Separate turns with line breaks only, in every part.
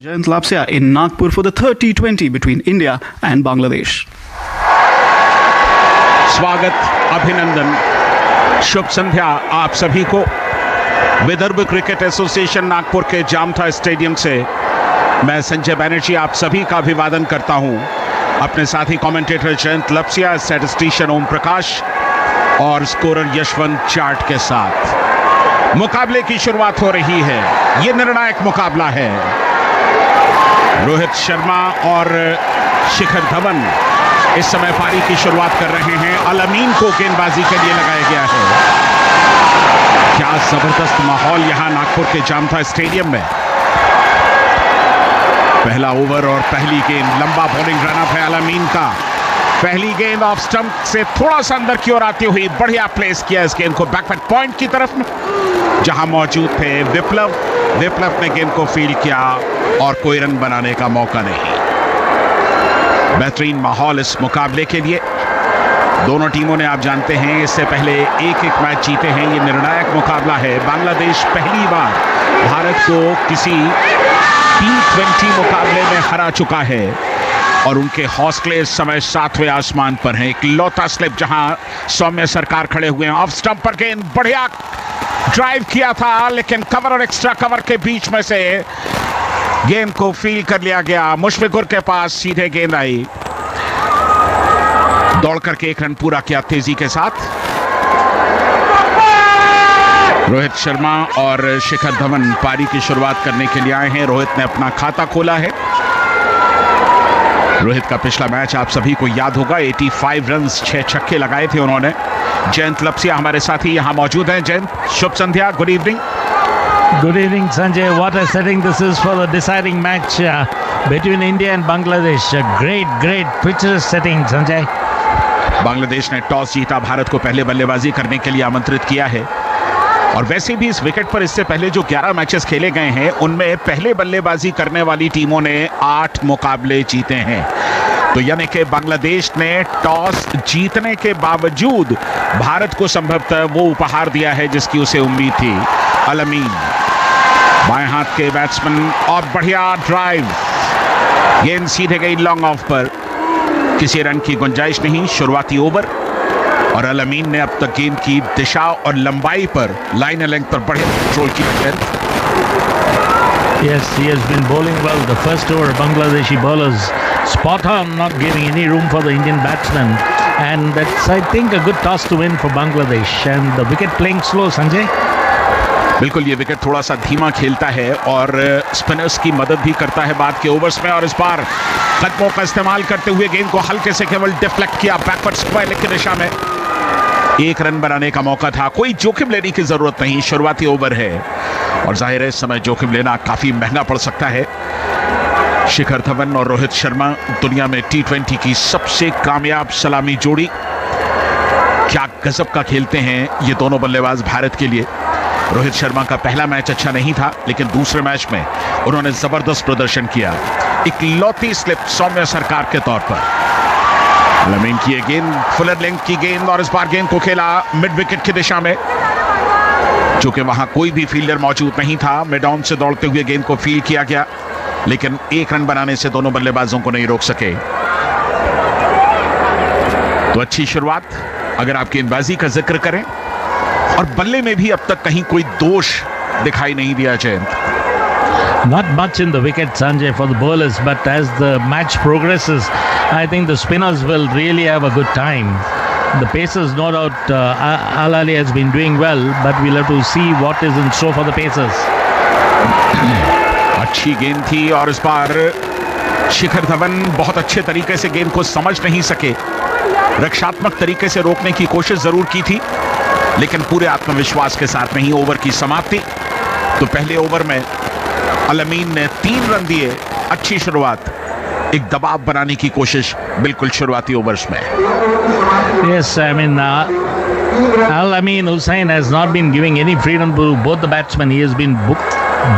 Jayant Lapsia in Nagpur for the third T20 between India and Bangladesh.
स्वागत, अभिनंदन, शुभ संध्या आप सभी को। विदर्भ क्रिकेट एसोसिएशन नागपुर के जामठा स्टेडियम से मैं संजय बैनर्जी आप सभी का अभिवादन करता हूं, अपने साथी कमेंटेटर जयंत लपसिया, स्टैटिस्टिशियन ओम प्रकाश और स्कोरर यशवंत जाट के साथ। मुकाबले की शुरुआत हो रही है। यह निर्णायक मुकाबला है। रोहित शर्मा और शिखर धवन इस समय पारी की शुरुआत कर रहे हैं। अल अमीन को गेंदबाजी के लिए लगाया गया है। क्या जबरदस्त माहौल यहां नागपुर के जामठा स्टेडियम में। पहला ओवर और पहली गेंद, लंबा बॉलिंग रनअप है अल अमीन का। पहली गेंद ऑफ स्टंप से थोड़ा सा अंदर की ओर आती हुई बढ़िया प्लेस किया इस गेंद को बैकवर्ड पॉइंट की तरफ में, जहां मौजूद थे विप्लव ने गेंद को फील्ड किया और कोई रन बनाने का मौका नहीं। बेहतरीन माहौल इस मुकाबले के लिए। दोनों टीमों ने, आप जानते हैं, इससे पहले एक मैच जीते हैं। ये निर्णायक मुकाबला है। बांग्लादेश पहली बार भारत को किसी T20 मुकाबले में हरा चुका है और उनके हौसले इस समय 7वें आसमान पर हैं। एक लौता स्लिप जहां सौम्य सरकार खड़े हुए हैं। ऑफ स्टंप पर गेंद बढ़िया ड्राइव किया था, लेकिन कवर और एक्स्ट्रा कवर के बीच में से गेंद को फील्ड कर लिया गया। मुशफिकुर के पास सीधे गेंद आई, दौड़ करके एक रन पूरा किया तेजी के साथ। रोहित शर्मा और शिखर धवन पारी की शुरुआत करने के लिए आए हैं। रोहित ने अपना खाता खोला है। रोहित का पिछला मैच आप सभी को याद होगा, 85 रन, 6 छक्के लगाए थे उन्होंने। जयंत लपसिया हमारे साथी यहां मौजूद हैं। जयंत, शुभ संध्या, good evening.
Good evening, Sanjay. What a setting this is for the deciding match between India and Bangladesh. A great picturesque setting, Sanjay.
Bangladesh ने टॉस जीता, भारत को पहले बल्लेबाजी करने के लिए आमंत्रित किया है। और वैसे भी इस विकेट पर इससे पहले जो 11 मैचेस खेले गए हैं, उनमें पहले बल्लेबाजी करने वाली टीमों ने 8 मुकाबले जीते हैं। तो यानी कि बांग्लादेश ने टॉस जीतने के बावजूद भारत को संभवतः वो उपहार दिया है जिसकी उसे उम्मीद थी। अल अमीन बाएं हाथ के बैट्समैन और बढ़िया ड्राइव, गेंद सीधे गई लॉन्ग ऑफ पर, किसी रन की गुंजाइश नहीं। शुरुआती ओवर और अल अमीन ने अब तक गेंद की दिशा और लंबाई पर, लाइन लेंथ पर बढ़िया कंट्रोल किया है।
Yes, he has been bowling well. The first over, Bangladeshi bowlers spot on, not giving any room for the Indian batsmen, and that's, I think, a good toss to win for Bangladesh. And the wicket playing slow, Sanjay.
बिल्कुल, ये wicket थोड़ा सा धीमा खेलता है और spinners की मदद भी करता है बाद के ओवर्स में। और इस बार कदमों का इस्तेमाल करते हुए गेंद को हल्के से केवल डिफ्लेक्ट किया बैकवर्ड स्क्वायर की दिशा में। एक रन बनाने का मौका था, कोई जोखिम लेने की जरूरत नहीं। शुरुआती ओवर है और जाहिर है इस समय जोखिम लेना काफी महंगा पड़ सकता है। शिखर धवन और रोहित शर्मा दुनिया में T20 की सबसे कामयाब सलामी जोड़ी। क्या गजब का खेलते हैं ये दोनों बल्लेबाज भारत के लिए। रोहित शर्मा का पहला मैच अच्छा नहीं था, लेकिन दूसरे मैच में उन्होंने जबरदस्त प्रदर्शन किया। एक लौती स्लिप सौम्य सरकार के तौर पर। अल अमीन की गेंद फुलर लेंथ की गेंद और इस बार गेंद को खेला मिड विकेट की दिशा में, जो कि वहां कोई भी फील्डर मौजूद नहीं था। मिड ऑन से दौड़ते हुए गेंद को फील्ड किया गया, लेकिन एक रन बनाने से दोनों बल्लेबाजों को नहीं रोक सके। तो अच्छी शुरुआत अगर आप गेंदबाजी का जिक्र करें, और बल्ले में भी अब तक कहीं कोई दोष दिखाई नहीं दिया Jayant.
Not much in the wicket, Sanjay, for the bowlers, but as the match progresses, I think the spinners will really have a good time. The pacers, no doubt, Al Ali has been doing well, but we'll have to see what is in store for the pacers.
अच्छी गेंद थी और इस बार शिखर धवन बहुत अच्छे तरीके से गेंद को समझ नहीं सके। रक्षात्मक तरीके से रोकने की कोशिश जरूर की थी, लेकिन पूरे आत्मविश्वास के साथ नहीं। ओवर की समाप्ति। तो पहले ओवर में अल अमीन ने 3 रन दिए। अच्छी शुरुआत, एक दबाव बनाने की कोशिश बिल्कुल शुरुआती ओवर्स में।
Yes, I mean, Al Amin Hussain has not been giving any freedom to both the batsmen. He has been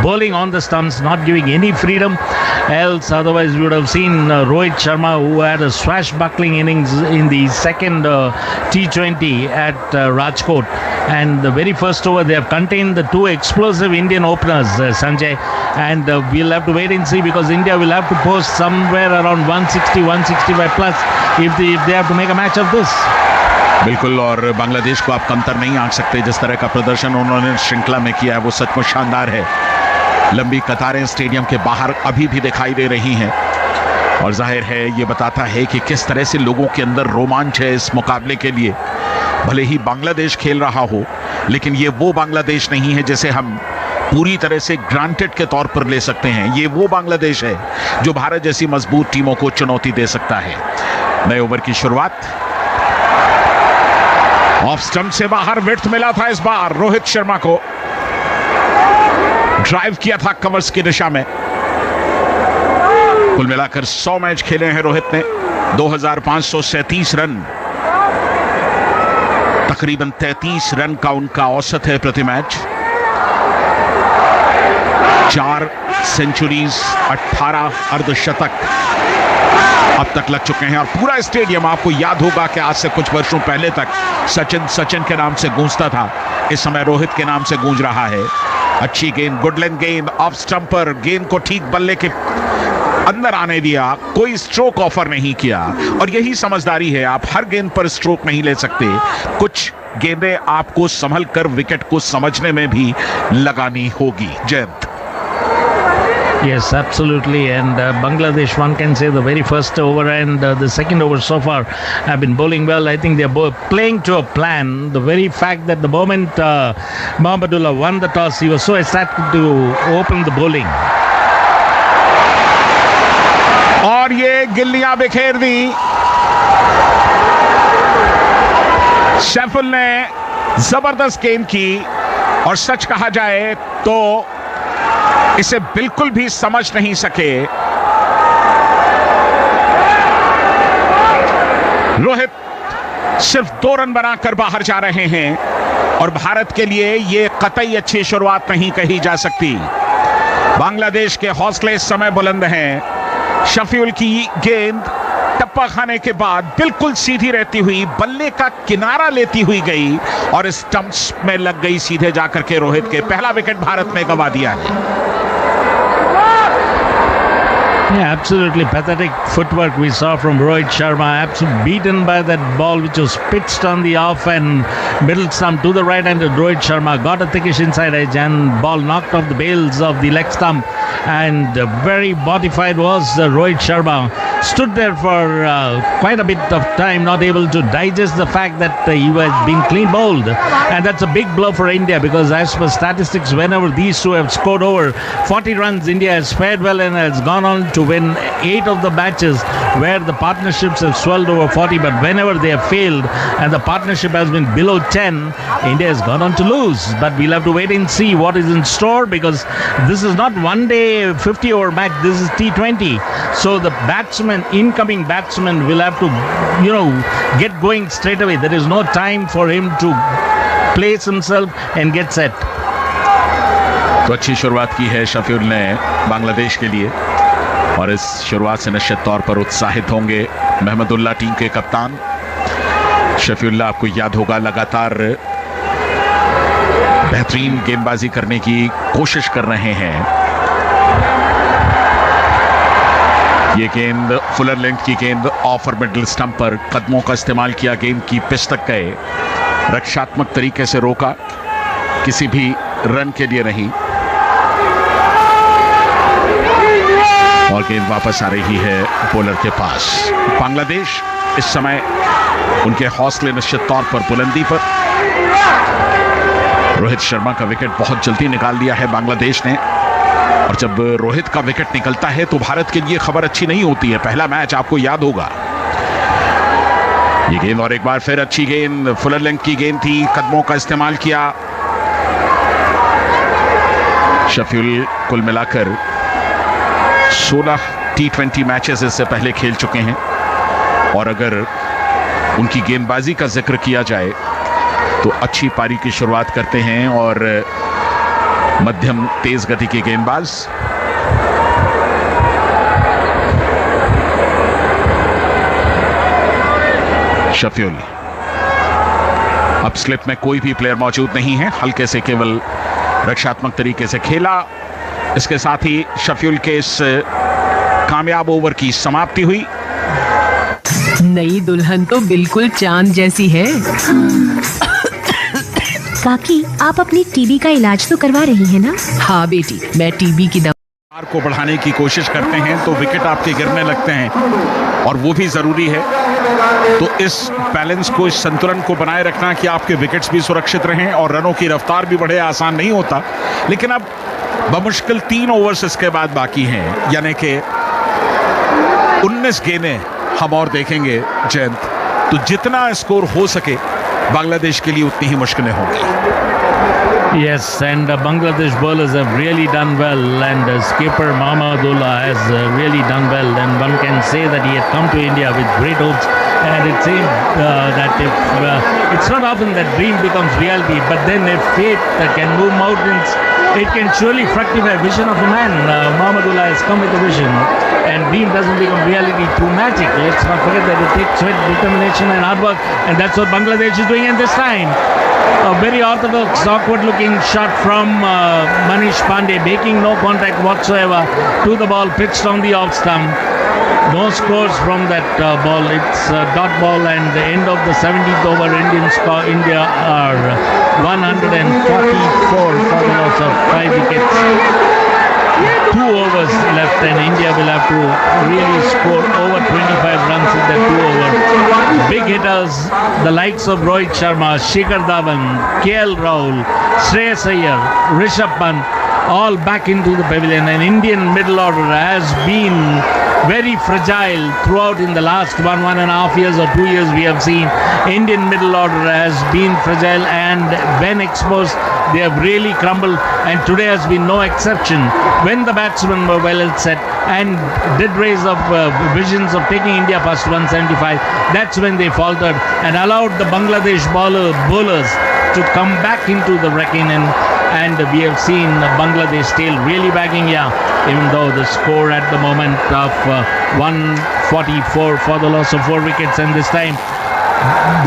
bowling on the stumps, not giving any freedom. Else, otherwise, we would have seen Rohit Sharma, who had a swashbuckling innings in the second T20 at Rajkot. And the very first over, they have contained the 2 explosive Indian openers, Sanjay. and we'll have to wait and see, because India will have to post somewhere around 160, 165 plus if they have to make a match of this.
बिल्कुल, और बांग्लादेश को आप कमतर नहीं आंक सकते। जिस तरह का प्रदर्शन उन्होंने श्रृंखला में किया है वो सचमुच शानदार है। लंबी कतारें स्टेडियम के बाहर अभी भी दिखाई दे रही हैं और जाहिर है ये बताता है कि किस तरह से लोगों के अंदर रोमांच है इस मुकाबले के लिए। भले ही बांग्लादेश खेल रहा हो, लेकिन ये वो बांग्लादेश नहीं है जिसे हम पूरी तरह से ग्रांटेड के तौर पर ले सकते हैं। ये वो बांग्लादेश है जो भारत जैसी मजबूत टीमों को चुनौती दे सकता है। नए ओवर की शुरुआत, ऑफ स्टंप से बाहर विड्थ मिला था इस बार रोहित शर्मा को, ड्राइव किया था कवर्स की दिशा में। कुल मिलाकर 100 मैच खेले हैं रोहित ने, 2537 रन, तकरीबन 33 रन का उनका औसत है प्रति मैच। 4 सेंचुरीज, 18 अर्धशतक अब तक लग चुके हैं और पूरा स्टेडियम, आपको याद होगा कि आज से कुछ वर्षों पहले तक सचिन के नाम से गूंजता था, इस समय रोहित के नाम से गूंज रहा है। अच्छी गेंद, गुड लेंथ गेंद, ऑफ स्टंप पर गेंद को ठीक बल्ले के अंदर आने दिया, कोई स्ट्रोक ऑफर नहीं किया और यही समझदारी है। आप हर गेंद पर स्ट्रोक नहीं ले सकते, कुछ गेंदें आपको संभल कर विकेट को समझने में भी लगानी होगी। Jayant.
Yes, absolutely. And Bangladesh, one can say the very first over and the second over so far have been bowling well. I think they're both playing to a plan. The very fact that the moment Mohammedullah won the toss, he was so ecstatic to open the bowling.
और ये गिल्लियां बिखेर दी। सैफुल ने जबरदस्त गेंद की और सच कहा जाए तो इसे बिल्कुल भी समझ नहीं सके। रोहित सिर्फ 2 रन बनाकर बाहर जा रहे हैं और भारत के लिए यह कतई अच्छी शुरुआत नहीं कही जा सकती। बांग्लादेश के हौसले इस समय बुलंद हैं। शफीउल की गेंद टप्पा खाने के बाद बिल्कुल सीधी रहती हुई बल्ले का किनारा लेती हुई गई और स्टंप्स में लग गई सीधे जाकर के रोहित के। पहला विकेट भारत ने गंवा दिया है।
Yeah, absolutely pathetic footwork we saw from Rohit Sharma. Absolutely beaten by that ball which was pitched on the off and middle stump to the right hand of Rohit Sharma. Got a thickish inside edge and ball knocked off the bails of the leg stump. And very mortified was Rohit Sharma. Stood there for quite a bit of time, not able to digest the fact that he was being clean bowled. And that's a big blow for India, because as per statistics, whenever these two have scored over 40 runs, India has fared well and has gone on to win 8 of the matches where the partnerships have swelled over 40. But whenever they have failed and the partnership has been below 10, India has gone on to lose. But we'll have to wait and see what is in store, because this is not one day 50-over match. This is T20. So the incoming batsman will have to, get going straight away. There is no time for him to place himself and get set.
तो अच्छी शुरुआत की है शफीउल ने बांग्लादेश के लिए और इस शुरुआत से निश्चित तौर पर उत्साहित होंगे मोहम्मदुल्लाह टीम के कप्तान। शफीउल्लाह, आपको याद होगा, लगातार बेहतरीन गेंदबाजी करने की कोशिश कर रहे हैं। ये गेंद फुलर लेंथ की गेंद ऑफ और मिडिल स्टंप पर कदमों का इस्तेमाल किया, गेंद की पिच तक गए, रक्षात्मक तरीके से रोका, किसी भी रन के लिए नहीं और गेंद वापस आ रही है बॉलर के पास। बांग्लादेश इस समय उनके हौसले निश्चित तौर पर बुलंदी पर। रोहित शर्मा का विकेट बहुत जल्दी निकाल दिया है बांग्लादेश ने और जब रोहित का विकेट निकलता है तो भारत के लिए खबर अच्छी नहीं होती है। पहला मैच आपको याद होगा। ये गेंद और एक बार फिर अच्छी गेंद, फुलर लेंथ की गेंद थी, कदमों का इस्तेमाल किया। शफीउल कुल मिलाकर 16 T20 मैचेस इससे पहले खेल चुके हैं और अगर उनकी गेंदबाजी का जिक्र किया जाए तो अच्छी पारी की शुरुआत करते हैं और मध्यम तेज गति के गेंदबाज। शफीउल, अब स्लिप में कोई भी प्लेयर मौजूद नहीं है, हल्के से केवल रक्षात्मक तरीके से खेला इसके साथ ही शफीउल के इस कामयाब ओवर की समाप्ति हुई।
नई दुल्हन तो बिल्कुल चांद जैसी है।
काकी, आप अपनी टीबी का इलाज तो करवा रही हैं ना?
हाँ बेटी, मैं टीबी की
दवा को बढ़ाने की कोशिश करते हैं तो विकेट आपके गिरने लगते हैं, और वो भी जरूरी है। तो इस बैलेंस को, इस संतुलन को बनाए रखना कि आपके विकेट्स भी सुरक्षित रहें और रनों की रफ्तार भी बढ़े, आसान नहीं होता। लेकिन अब बमुश्किल 3 ओवर्स इसके बाद बाकी हैं, यानी कि 19 गेंदें हम और देखेंगे जयंत। तो जितना स्कोर हो सके बांग्लादेश के लिए उतनी ही मुश्किलें होंगी।
Yes, and Bangladesh bowlers have really done well, and skipper Mahmudullah has really done well, and one can say that he had come to India with great hopes, and it seemed that if it's not often that dream becomes reality, but then if fate can move mountains, it can surely fructify a vision of a man. Mahmudullah has come with a vision, and dream doesn't become reality through magic. Let's not forget that it takes sweat, determination and hard work, and that's what Bangladesh is doing at this time. A very orthodox, awkward-looking shot from Manish Pandey, making no contact whatsoever to the ball pitched on the off stump. No scores from that ball. It's a dot ball, and the end of the 17th over. India are 144 for the loss of 5 wickets. 2 overs left, and India will have to really score over 25 runs in that 2 overs. Big hitters, the likes of Rohit Sharma, Shikhar Dhawan, KL Rahul, Shreyas Iyer, Rishabh Pant, all back into the pavilion. And Indian middle order has been very fragile throughout in the last 1.5 years or 2 years. We have seen Indian middle order has been fragile, and when exposed, they have really crumbled, and today has been no exception. When the batsmen were well set and did raise up visions of taking India past 175, that's when they faltered and allowed the Bangladesh bowlers to come back into the reckoning, and we have seen Bangladesh still really bagging, even though the score at the moment of 144 for the loss of 4 wickets, and this time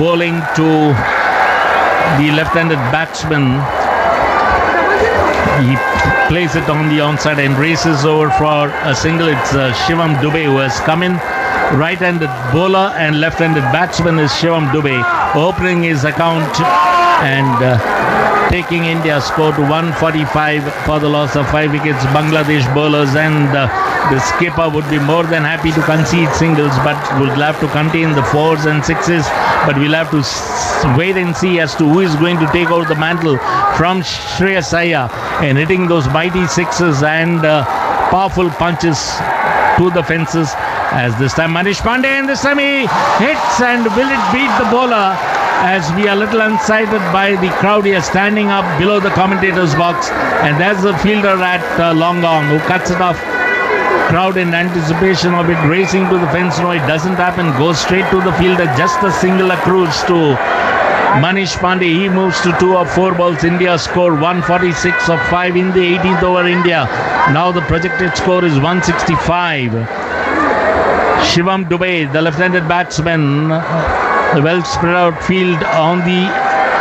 bowling to the left-handed batsman. He plays it on the onside and races over for a single. It's Shivam Dube who has come in. Right-handed bowler and left-handed batsman is Shivam Dube, opening his account and taking India's score to 145 for the loss of 5 wickets. Bangladesh bowlers and the skipper would be more than happy to concede singles, but would have to contain the 4s and 6s. But we'll have to wait and see as to who is going to take over the mantle from Shreyas Iyer and hitting those mighty 6s and powerful punches to the fences. As this time Manish Pandey, and this time he hits, and will it beat the bowler? As we are a little unsighted by the crowd here standing up below the commentator's box, and there's the fielder at long on who cuts it off. Crowd in anticipation of it racing to the fence. No, it doesn't happen. Goes straight to the fielder. Just a single accrues to Manish Pandey. He moves to 2 of 4 balls. India score 146 of 5 in the 18th over. India now the projected score is 165. Shivam Dube, the left-handed batsman, the well spread out field on the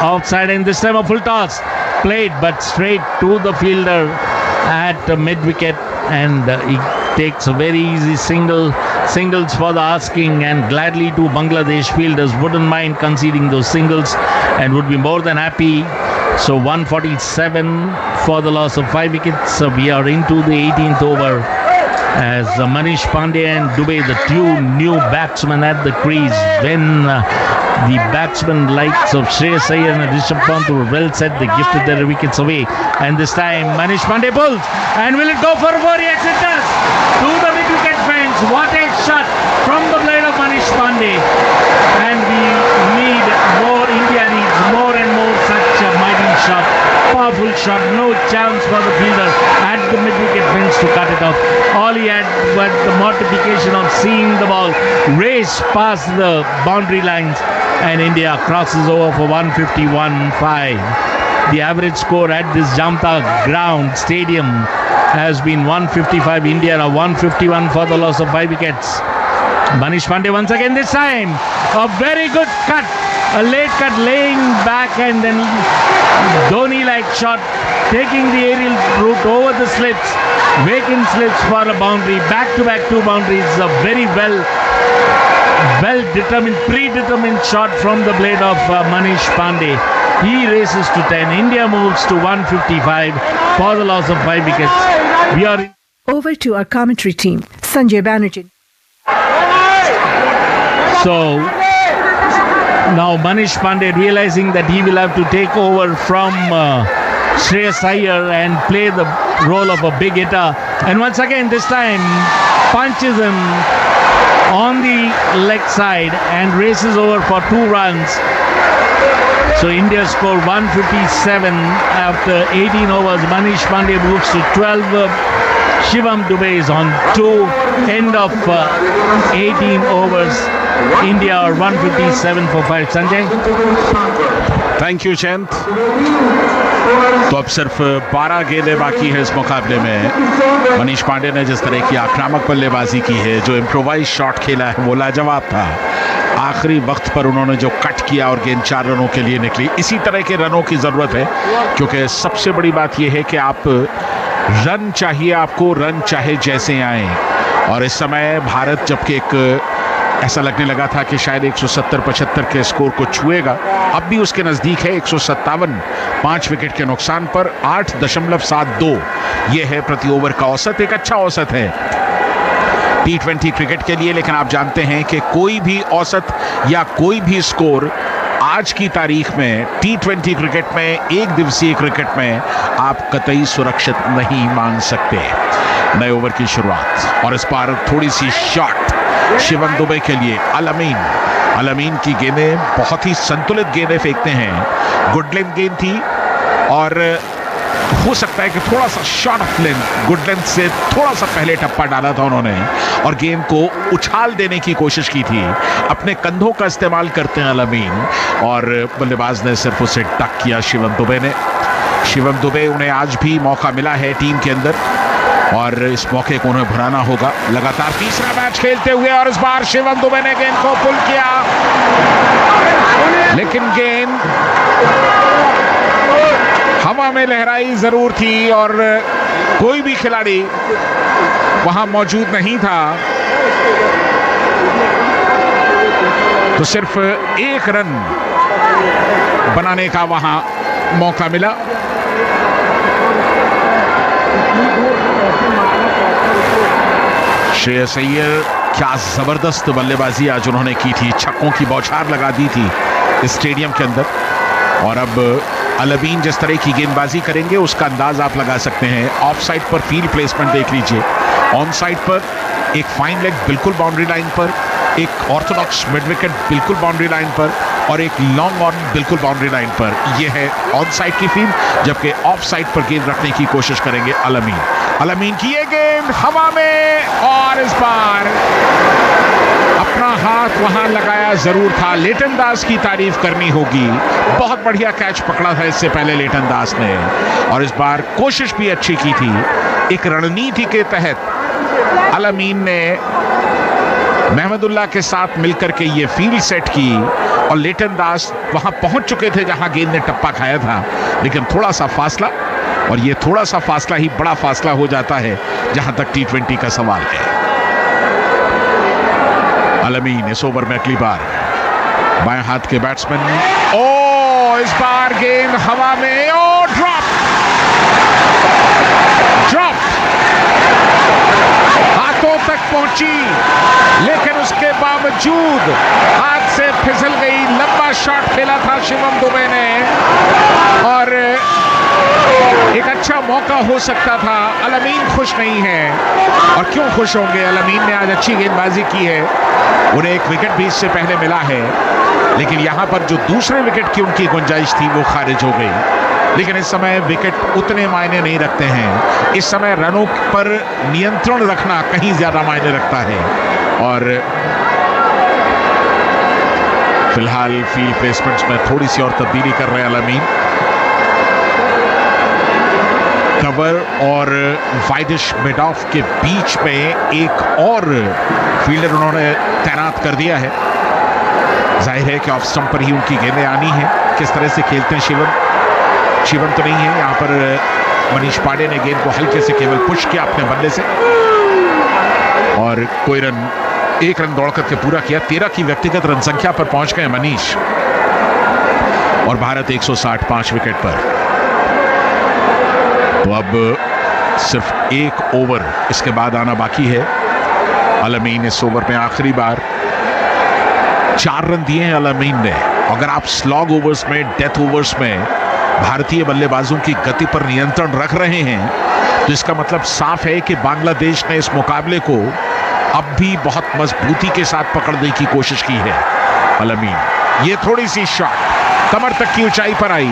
outside, and this time a full toss played but straight to the fielder at mid-wicket, and he takes a very easy singles for the asking, and gladly to Bangladesh fielders wouldn't mind conceding those singles and would be more than happy. So 147 for the loss of 5 wickets. So we are into the 18th over as Manish Pandey and Dube, the 2 new batsmen at the crease, when the batsmen likes of Shreyas Iyer and Rishabh Pant were well set, they gifted their wickets away, and this time Manish Pandey pulls, and will it go for 4? Yes, it does, to the mid-wicket fence. What a shot from the blade of Manish Pandey, and we need more. India needs more and more such a mighty shot, powerful shot. No chance for the fielder at the mid-wicket fence to cut it off. All he had was the mortification of seeing the ball race past the boundary lines, and India crosses over for 151.5. The average score at this Jamta ground stadium has been 155. India are 151 for the loss of 5 wickets. Manish Pandey once again, this time a very good cut A late cut laying back and then Dhoni-like shot, taking the aerial route over the slits, vacant slits for a boundary. Back-to-back 2 boundaries. A very well-determined, predetermined shot from the blade of Manish Pandey. He races to 10. India moves to 155 for the loss of 5 wickets. We are
over to our commentary team, Sanjay Banerjee.
So now Manish Pandey realizing that he will have to take over from Shreyas Iyer and play the role of a big hitter. And once again, this time punches him on the leg side and races over for 2 runs. So India scored 157 after 18 overs. Manish Pandey moves to 12. Shivam Dube is on 2. End of 18 overs. India are 157 for 5. Sanjay?
Thank you Jayant. तो अब सिर्फ 12 गेंदें बाकी है इस मुकाबले में। मनीष पांडे ने जिस तरह की आक्रामक बल्लेबाजी की है, जो इम्प्रोवाइज शॉट खेला है, वो लाजवाब था। आखिरी वक्त पर उन्होंने जो कट किया और गेंद 4 रनों के लिए निकली, इसी तरह के रनों की ज़रूरत है, क्योंकि सबसे बड़ी बात यह है कि आप रन चाहिए, आपको रन चाहे जैसे आए। और इस समय भारत जबकि एक ऐसा लगने लगा था कि शायद 170-75 के स्कोर को छुएगा, अब भी उसके नज़दीक है। 157 5 विकेट के नुकसान पर 8.72 ये है प्रति ओवर का औसत। एक अच्छा औसत है T20 क्रिकेट के लिए, लेकिन आप जानते हैं कि कोई भी औसत या कोई भी स्कोर आज की तारीख में T20 क्रिकेट में, एक दिवसीय क्रिकेट में आप कतई सुरक्षित नहीं मान सकते। नए ओवर की शुरुआत और इस बार थोड़ी सी शॉट शिवम दुबे के लिए। अल-अमीन की गेंदें बहुत ही संतुलित गेंदें फेंकते हैं। गुड लेंथ गेंद थी और हो सकता है कि थोड़ा सा short of length, good length से थोड़ा सा पहले टप्पा डाला था उन्होंने और गेंद को उछाल देने की कोशिश की थी। अपने कंधों का इस्तेमाल करते हैं अल-अमीन और बल्लेबाज ने सिर्फ उसे टक किया शिवम दुबे ने। शिवम दुबे, उन्हें आज भी मौका मिला है टीम के अंदर और इस मौके को उन्हें भुनाना होगा। लगातार तीसरा मैच खेलते हुए और इस बार शिवम दुबे ने गेंद को पुल किया, लेकिन गेंद हवा में लहराई जरूर थी और कोई भी खिलाड़ी वहां मौजूद नहीं था, तो सिर्फ 1 रन बनाने का वहां मौका मिला। श्रेयस अय्यर, क्या जबरदस्त बल्लेबाजी आज उन्होंने की थी। छक्कों की बौछार लगा दी थी इस स्टेडियम के अंदर। और अब अल-अमीन जिस तरह की गेंदबाजी करेंगे उसका अंदाज आप लगा सकते हैं। ऑफ साइड पर फील्ड प्लेसमेंट देख लीजिए, ऑन साइड पर एक फाइन लेग बिल्कुल बाउंड्री लाइन पर, एक ऑर्थोडॉक्स मिड विकेट बिल्कुल बाउंड्री लाइन पर और एक लॉन्ग ऑन बिल्कुल बाउंड्री लाइन पर। यह है ऑन साइड की फील्ड, जबकि ऑफ साइड पर गेंद रखने की कोशिश करेंगे अल-अमीन की ये गेंद हवा में और इस बार अपना हाथ वहां लगाया जरूर था। लेटन दास की तारीफ करनी होगी, बहुत बढ़िया कैच पकड़ा था इससे पहले लेटन दास ने और इस बार कोशिश भी अच्छी की थी। एक रणनीति के तहत अल-अमीन ने महमदुल्लाह के साथ मिलकर के ये फील्ड सेट की और लेटन दास वहां पहुंच चुके थे जहां गेंद ने टप्पा खाया था, लेकिन थोड़ा सा फासला, और ये थोड़ा सा फासला ही बड़ा फासला हो जाता है जहां तक T20 का सवाल है। अल-अमीन इस ओवर में अगली बार बाएं हाथ के बैट्समैन, इस बार गेंद हवा में, ड्रॉप हाथों तक पहुंची, लेकिन उसके बावजूद हाथ से फिसल गई। लंबा शॉट खेला था शिवम दुबे ने और एक अच्छा मौका हो सकता था। अल-अमीन खुश नहीं है, और क्यों खुश होंगे? अल-अमीन ने आज अच्छी गेंदबाजी की है, उन्हें एक विकेट भी इससे पहले मिला है, लेकिन यहां पर जो दूसरे विकेट की उनकी गुंजाइश थी वो खारिज हो गई। लेकिन इस समय विकेट उतने मायने नहीं रखते हैं, इस समय रनों पर नियंत्रण रखना कहीं ज्यादा मायने रखता है। और फिलहाल फील्ड प्लेसमेंट्स में थोड़ी सी और तब्दीली कर रहे हैं अल-अमीन। कवर और वाइडिश मिड ऑफ के बीच में एक और फील्डर उन्होंने तैनात कर दिया है। जाहिर है कि ऑफ स्टंप पर ही उनकी गेंदें आनी है। किस तरह से खेलते हैं शिवम तो नहीं है यहाँ पर। मनीष पांडे ने गेंद को हल्के से केवल पुश किया अपने बल्ले से और कोई रन, एक रन दौड़ करके पूरा किया। 13 की व्यक्तिगत रन संख्या पर पहुंच गए मनीष और भारत 165 विकेट पर। तो अब सिर्फ एक ओवर इसके बाद आना बाकी है। अल अमीन इस ओवर में आखिरी बार 4 रन दिए हैं अल अमीन ने। अगर आप स्लॉग ओवर्स में, डेथ ओवर्स में भारतीय बल्लेबाजों की गति पर नियंत्रण रख रहे हैं तो इसका मतलब साफ है कि बांग्लादेश ने इस मुकाबले को अब भी बहुत मजबूती के साथ पकड़ने की कोशिश की है। अल अमीन ये थोड़ी सी शॉट कमर तक की ऊंचाई पर आई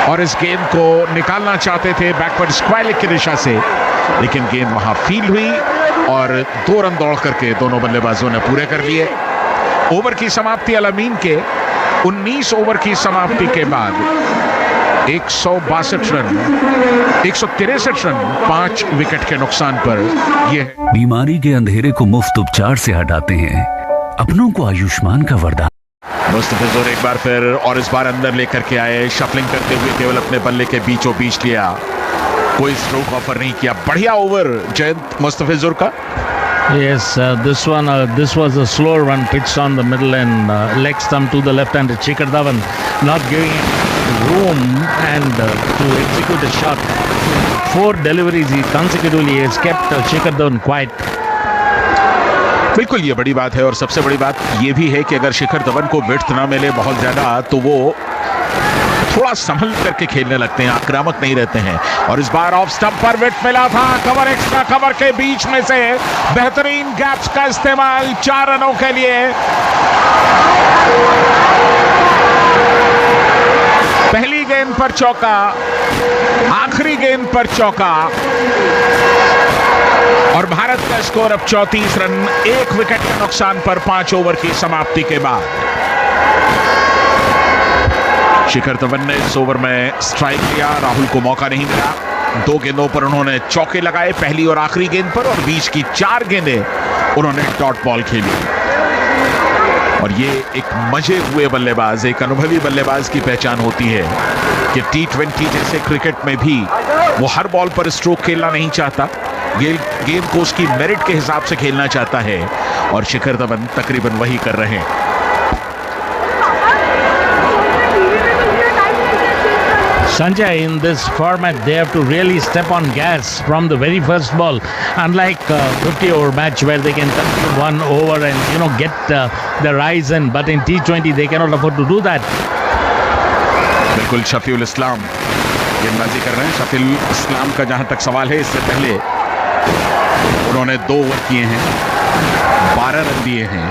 और इस गेंद को निकालना चाहते थे बैकवर्ड स्क्वायर लेग की दिशा से, लेकिन गेंद वहां फील्ड हुई और 2 रन दौड़ करके दोनों बल्लेबाजों ने पूरे कर लिए। ओवर की समाप्ति अल अमीन के 19 ओवर की समाप्ति के बाद 162 रन, 163 रन 5 विकेट के नुकसान पर यह
बीमारी के अंधेरे को मुफ्त उपचार से हटाते हैं, अपनों को आयुष्मान का वरदान।
मुस्तफिजुर एक बार फिर और इस बार अंदर लेकर के आए, शफलिंग करते हुए केवल अपने बल्ले के बीचों बीच लिया, कोई स्ट्रोक ऑफर नहीं किया। बढ़िया ओवर जयंत मुस्तफिजुर का।
Yes, this was a slower one pitched on the middle and leg stump to the left-handed Shikhar Dhawan, not giving him room and to execute a shot. 4 deliveries he consecutively has kept Shikhar Dhawan quiet.
बिल्कुल ये बड़ी बात है और सबसे बड़ी बात ये भी है कि अगर शिखर धवन को विड्थ ना मिले बहुत ज्यादा तो वो थोड़ा संभल करके खेलने लगते हैं, आक्रामक नहीं रहते हैं। और इस बार ऑफ स्टंप पर विड्थ मिला था, कवर, एक्स्ट्रा कवर के बीच में से बेहतरीन गैप्स का इस्तेमाल 4 रनों के लिए। पहली गेंद पर चौका, आखिरी गेंद पर चौका और भारत का स्कोर अब 34 रन 1 विकेट के नुकसान पर 5 ओवर की समाप्ति के बाद। शिखर धवन ने इस ओवर में स्ट्राइक लिया, राहुल को मौका नहीं मिला। 2 गेंदों पर उन्होंने चौके लगाए, पहली और आखिरी गेंद पर, और बीच की 4 गेंदें उन्होंने डॉट बॉल खेली। और ये एक मजे हुए बल्लेबाज, एक अनुभवी बल्लेबाज की पहचान होती है कि T20 जैसे क्रिकेट में भी वो हर बॉल पर स्ट्रोक खेलना नहीं चाहता, गेंद को उसकी मेरिट के हिसाब से खेलना चाहता है और शिखर धवन तकरीबन वही कर रहे हैं।
Sanjay, in this format, they have to really step on gas from the very first ball. Unlike 50-over match where they can consume 1 over and get the rise in, but in T20 they cannot afford to do that.
बिल्कुल शफीउल इस्लाम गेंदबाजी कर रहे हैं। शफीउल इस्लाम का जहां तक सवाल है, इससे पहले उन्होंने 2 ओवर किए हैं, 12 रन दिए हैं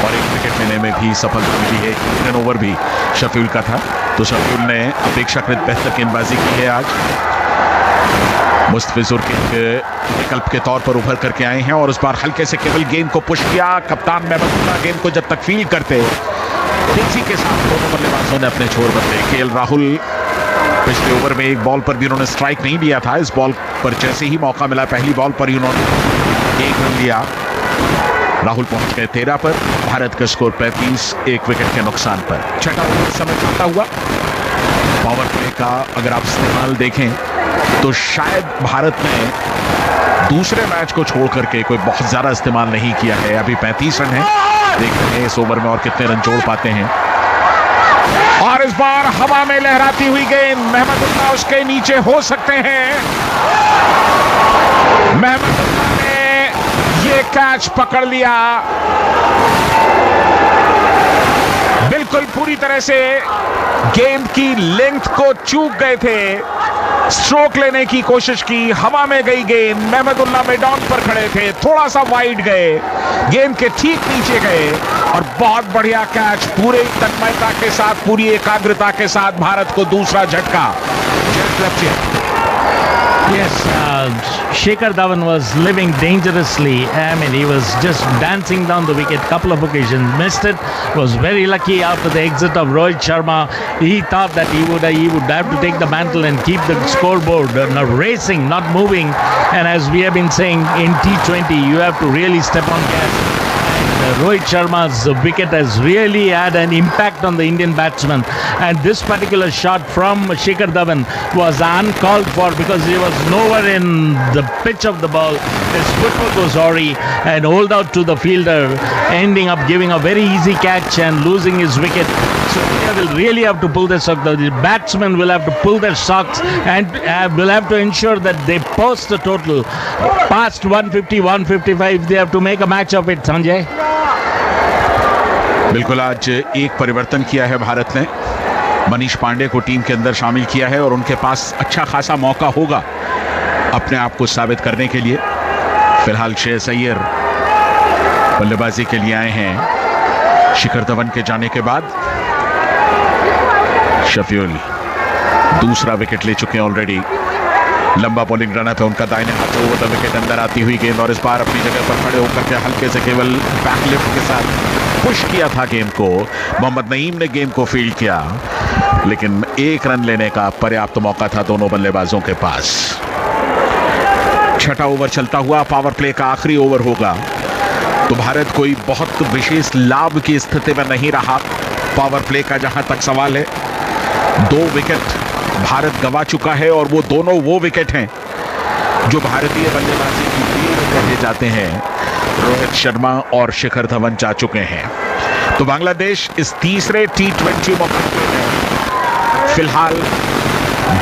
और 1 विकेट लेने में भी सफलता मिली है। 3 ओवर भी शफीउल का था, तो शफीउल ने अपेक्षाकृत बेहतर गेंदबाजी की है आज। मुस्तफिजुर के विकल्प के तौर पर उभर करके आए हैं और उस बार हल्के से केवल गेंद को पुश किया। कप्तान महमूद गेंद को जब तक फील्ड करते तेजी के साथ दोनों बल्लेबाजों ने अपने छोर बदले। केएल राहुल पिछले ओवर में 1 बॉल पर भी उन्होंने स्ट्राइक नहीं लिया था, इस बॉल पर जैसे ही मौका मिला पहली बॉल पर ही उन्होंने 1 रन लिया। राहुल पहुंच गए 13 पर, भारत का स्कोर 35 1 विकेट के नुकसान पर। छठा ओवर समय चलता हुआ पावर प्ले का अगर आप इस्तेमाल देखें तो शायद भारत ने दूसरे मैच को छोड़ करके कोई बहुत ज्यादा इस्तेमाल नहीं किया है। अभी 35 रन है, देखते हैं इस ओवर में और कितने रन जोड़ पाते हैं। और इस बार हवा में लहराती हुई गेंद, महमदुल्लाह उसके नीचे हो सकते हैं। महमदुल्लाह ने ये कैच पकड़ लिया, बिल्कुल पूरी तरह से गेंद की लेंथ को चूक गए थे, स्ट्रोक लेने की कोशिश की, हवा में गई गेंद, महमदुल्लाह मैदान पर खड़े थे, थोड़ा सा वाइड गए, गेंद के ठीक नीचे गए और बहुत बढ़िया कैच, पूरे तन्मयता के साथ, पूरी एकाग्रता के साथ भारत को दूसरा झटका।
Yes, Shikhar Dhawan was living dangerously. I mean, he was just dancing down the wicket. Couple of occasions, missed it. Was very lucky after the exit of Rohit Sharma. He thought that he would have to take the mantle and keep the scoreboard not racing, not moving. And as we have been saying, in T20, you have to really step on gas. Rohit Sharma's wicket has really had an impact on the Indian batsmen. And this particular shot from Shikhar Dhawan was uncalled for because he was nowhere in the pitch of the ball. His footwork was sorry and hold out to the fielder, ending up giving a very easy catch and losing his wicket. So India will really have to pull their socks. The batsmen will have to pull their socks and will have to ensure that they post the total past 150, 155. They have to make a match of it, Sanjay.
बिल्कुल आज एक परिवर्तन किया है भारत ने, मनीष पांडे को team के अंदर शामिल किया है और उनके पास अच्छा खासा मौका होगा अपने आप को साबित करने के लिए। फिलहाल श्रेयस अय्यर बल्लेबाजी के लिए आए हैं शिखर धवन के जाने के बाद। शफीउल दूसरा विकेट ले चुके हैं ऑलरेडी। लंबा बॉलिंग रन है उनका दाहिने हाथ से ओवर द विकेट अंदर आती हुई गेंद और इस बार अपनी जगह पर खड़े होकर के हल्के से केवल बैकलिफ्ट के साथ पुश किया था गेंद को। मोहम्मद नईम ने गेंद को फील्ड किया लेकिन एक रन लेने का पर्याप्त मौका था दोनों बल्लेबाजों के पास। छठा ओवर चलता हुआ पावर प्ले का आखिरी ओवर होगा तो भारत कोई बहुत विशेष लाभ की स्थिति में नहीं रहा पावर प्ले का जहां तक सवाल है। 2 विकेट भारत गवा चुका है और वो दोनों वो विकेट हैं जो भारतीय बल्लेबाजी की देर कहे जाते हैं। रोहित शर्मा और शिखर धवन जा चुके हैं तो बांग्लादेश इस तीसरे T20 मुकाबले में फिलहाल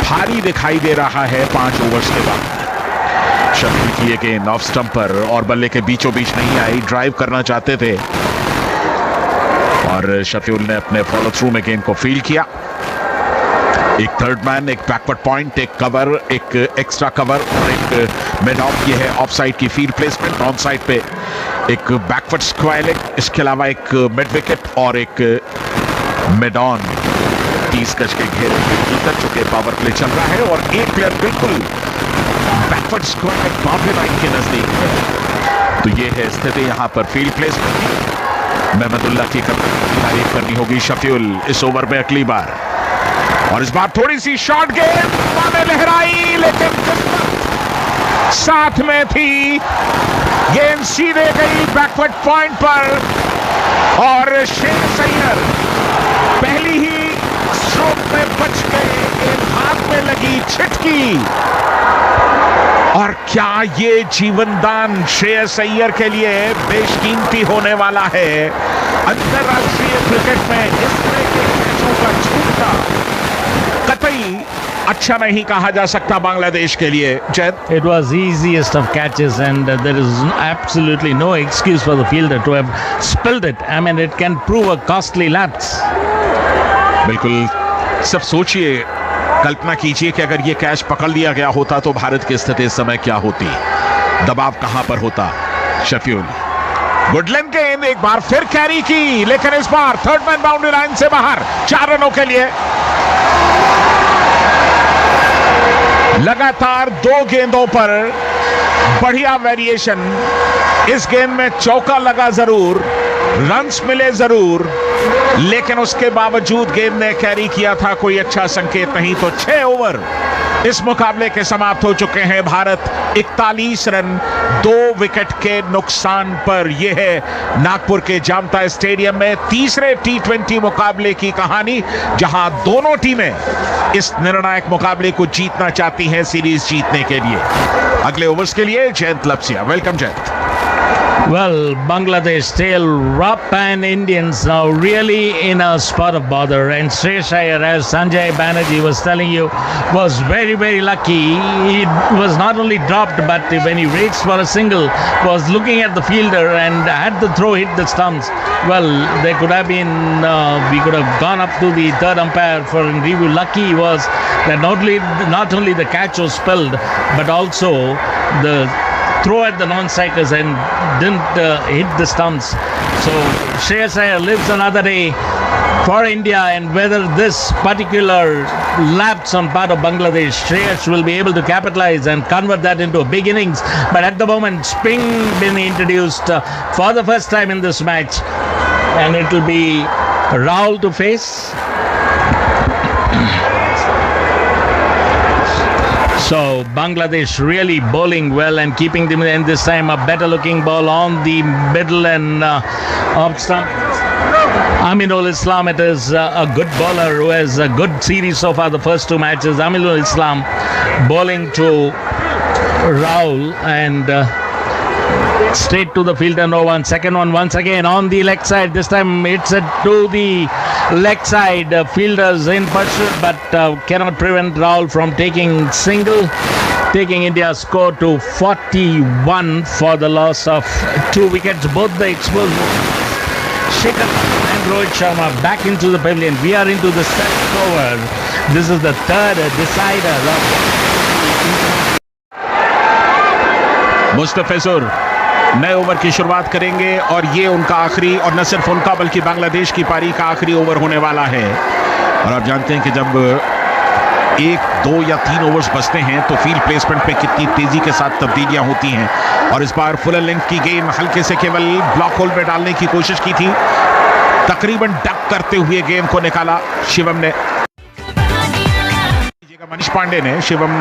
भारी दिखाई दे रहा है 5 ओवर्स के बाद। शफील की ये गेंद ऑफ स्टंप पर और बल्ले के बीचों बीच नहीं आई, ड्राइव करना चाहते थे और शफील ने अपने फॉलो थ्रू में गेंद को फील्ड किया। एक थर्ड मैन, एक बैकवर्ड पॉइंट, एक कवर, एक एक्स्ट्रा कवर और एक मिड ऑफ। ये है ऑफ साइड की फील्ड प्लेसमेंट। ऑन साइड पे एक बैकवर्ड स्क्वायर लेग, इसके अलावा एक मिड विकेट और एक मिड ऑन। 30 गज के घेरे में भीतर चुके पावर प्ले चल रहा है और एक प्लेयर बिल्कुल backward square leg boundary line के नजदीक है। तो ये है स्थिति यहाँ पर फील्ड प्लेसमेंट की। महमदुल्लाह की तारीफ करनी होगी शफीउल इस ओवर में अगली बार और इस बार थोड़ी सी शॉर्ट गेंद माने लहराई लेकिन साथ में थी। गेंद सीधे गई बैकवर्ड पॉइंट पर और श्रेयस अय्यर पहली ही स्ट्रोक में बच गए। गेंद हाथ में लगी, छिटकी और क्या ये जीवनदान श्रेयस अय्यर के लिए बेशकीमती होने वाला है। अंतरराष्ट्रीय क्रिकेट में इस तरह के मैचों का छूटना कतई अच्छा नहीं कहा जा सकता बांग्लादेश के लिए। Zaid,
It was easiest of catches and there is absolutely no excuse for the fielder to have spilled it. I mean, it can prove a costly lapse.
बिल्कुल सब सोचिए, कल्पना कीजिए कि अगर ये कैच पकड़ लिया गया होता तो भारत की स्थिति इस समय क्या होती, दबाव कहां पर होता। शफीउल गुडलैंड गेंद एक बार फिर कैरी की लेकिन इस बार थर्ड मैन बाउंड्री लाइन से बाहर 4 रनों के लिए। लगातार 2 गेंदों पर बढ़िया वेरिएशन। इस गेंद में चौका लगा जरूर, रन्स मिले जरूर, लेकिन उसके बावजूद गेंद ने कैरी किया था, कोई अच्छा संकेत नहीं। तो 6 ओवर इस मुकाबले के समाप्त हो चुके हैं। भारत 41 रन 2 विकेट के नुकसान पर। यह है नागपुर के जामता स्टेडियम में तीसरे T20 मुकाबले की कहानी, जहां दोनों टीमें इस निर्णायक मुकाबले को जीतना चाहती हैं सीरीज जीतने के लिए। अगले ओवर्स के लिए Jayant Lapasia. Welcome Jayant.
Well, Bangladesh still rough and Indians now really in a spot of bother. And Shreyas Iyer, as Sanjay Banerjee was telling you, was very, very lucky. He was not only dropped, but when he reached for a single, was looking at the fielder and had the throw hit the stumps. Well, there could have been, we could have gone up to the third umpire for a review. Lucky he was that not only the catch was spilled, but also the throw at the non-strikers and didn't hit the stumps. So Shreyas Iyer lives another day for India, and whether this particular lapse on part of Bangladesh, Shreyas will be able to capitalize and convert that into a big innings. But at the moment, spin been introduced for the first time in this match, and it will be Rahul to face. So Bangladesh really bowling well and keeping them in. This time a better looking ball on the middle and off stump. Aminul Islam, it is a good bowler who has a good series so far the first two matches. Aminul Islam bowling to Rahul and straight to the fielder, no one. Second one once again on the leg side. This time it's to the leg side. Fielders in pursuit but cannot prevent Rahul from taking single, taking India's score to 41 for the loss of 2 wickets. Both the explosive Shikhar and Rohit Sharma back into the pavilion. We are into the 7th over. This is the third decider of
Mustafizur नए over की शुरुआत करेंगे और ये उनका आखिरी, और न सिर्फ उनका बल्कि बांग्लादेश की पारी का आखिरी ओवर होने वाला है। और आप जानते हैं कि जब 1, 2 या 3 ओवर्स बचते हैं तो फील्ड प्लेसमेंट पे कितनी तेजी के साथ तब्दीलियां होती हैं। और इस बार फुल लेंथ की गेंद हल्के से केवल ब्लॉक होल में डालने की कोशिश की थी, तकरीबन डक करते हुए गेंद को निकाला शिवम ने, मनीष पांडे ने। शिवम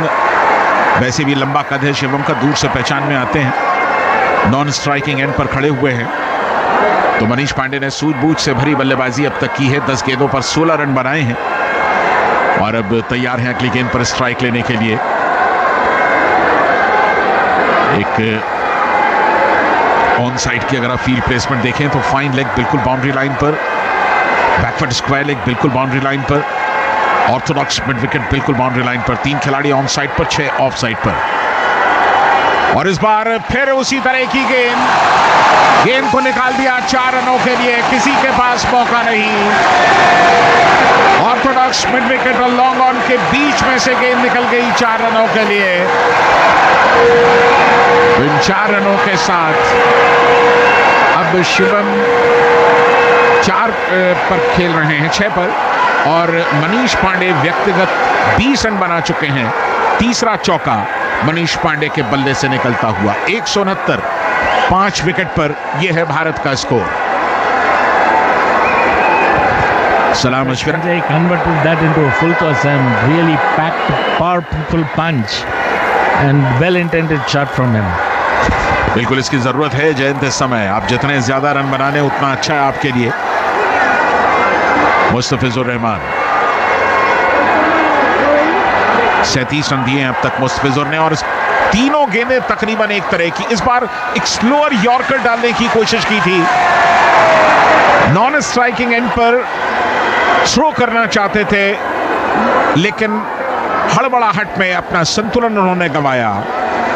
वैसे भी लंबा कद है शिवम का, दूर से पहचान में आते हैं, नॉन स्ट्राइकिंग एंड पर खड़े हुए हैं। तो मनीष पांडे ने सूझबूझ से भरी बल्लेबाजी अब तक की है, 10 गेंदों पर 16 रन बनाए हैं और अब तैयार हैं अगली गेंद पर स्ट्राइक लेने के लिए। एक ऑन साइड की अगर आप फील्ड प्लेसमेंट देखें तो फाइन लेग बिल्कुल बाउंड्री लाइन पर, बैकवर्ड स्क्वायर लेग बिल्कुल बाउंड्री लाइन पर, ऑर्थोडॉक्स मिड विकेट बिल्कुल बाउंड्री लाइन पर, 3 खिलाड़ी ऑन साइड पर, 6 ऑफ साइड पर। और इस बार फिर उसी तरह की गेंद को निकाल दिया 4 रनों के लिए, किसी के पास मौका नहीं। ऑर्थोडॉक्स मिड विकेट और लॉन्ग ऑन के बीच में से गेंद निकल गई 4 रनों के लिए। इन 4 रनों के साथ अब शिवम 4 पर खेल रहे हैं, 6 पर, और मनीष पांडे व्यक्तिगत 20 रन बना चुके हैं। तीसरा चौका मनीष पांडे के बल्ले से निकलता हुआ 169, 5 विकेट पर यह है भारत का स्कोर। सलाम अशफर।
They converted that into a full toss and really packed powerful punch and well intended shot from him.
बिल्कुल इसकी जरूरत है जयंत इस समय। आप जितने ज्यादा रन बनाने उतना अच्छा है आपके लिए। मुस्तफिजुर रहमान 37 रन दिए हैं अब तक मुस्तफिजुर ने, और तीनों गेंदें तकरीबन एक तरह की। इस बार एक स्लोअर यॉर्कर डालने की कोशिश की थी, नॉन स्ट्राइकिंग एंड पर थ्रो करना चाहते थे, लेकिन हड़बड़ाहट में अपना संतुलन उन्होंने गंवाया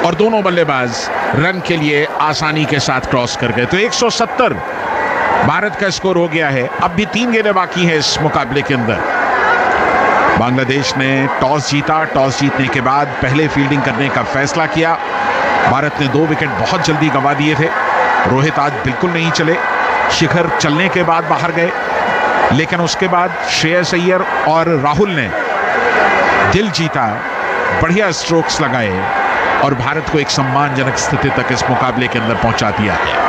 और दोनों बल्लेबाज रन के लिए आसानी के साथ क्रॉस कर गए। तो 170 भारत का स्कोर हो गया है। अब भी 3 गेंदें बाकी हैं इस मुकाबले के अंदर। बांग्लादेश ने टॉस जीता, टॉस जीतने के बाद पहले फील्डिंग करने का फैसला किया। भारत ने 2 विकेट बहुत जल्दी गंवा दिए थे। रोहित आज बिल्कुल नहीं चले, शिखर चलने के बाद बाहर गए, लेकिन उसके बाद श्रेयस अय्यर और राहुल ने दिल जीता, बढ़िया स्ट्रोक्स लगाए और भारत को एक सम्मानजनक स्थिति तक इस मुकाबले के अंदर पहुंचा दिया है।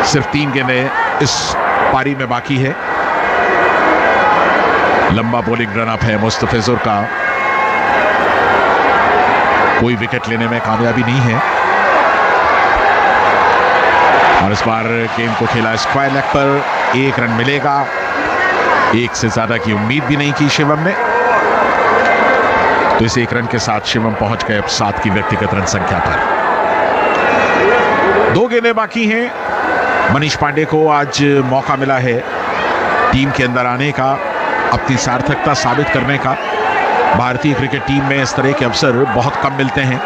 सिर्फ 3 गेंदें इस पारी में बाकी है। लंबा बॉलिंग रन अप है मुस्तफिजुर का, कोई विकेट लेने में कामयाबी नहीं है। और इस बार गेंद को खेला स्क्वायर लेग पर, 1 रन मिलेगा। 1 से ज्यादा की उम्मीद भी नहीं की शिवम ने, तो इस 1 रन के साथ शिवम पहुंच गए अब 7 की व्यक्तिगत रन संख्या पर। 2 गेंदें बाकी हैं। मनीष पांडे को आज मौका मिला है टीम के अंदर आने का, अपनी सार्थकता साबित करने का। भारतीय क्रिकेट टीम में इस तरह के अवसर बहुत कम मिलते हैं।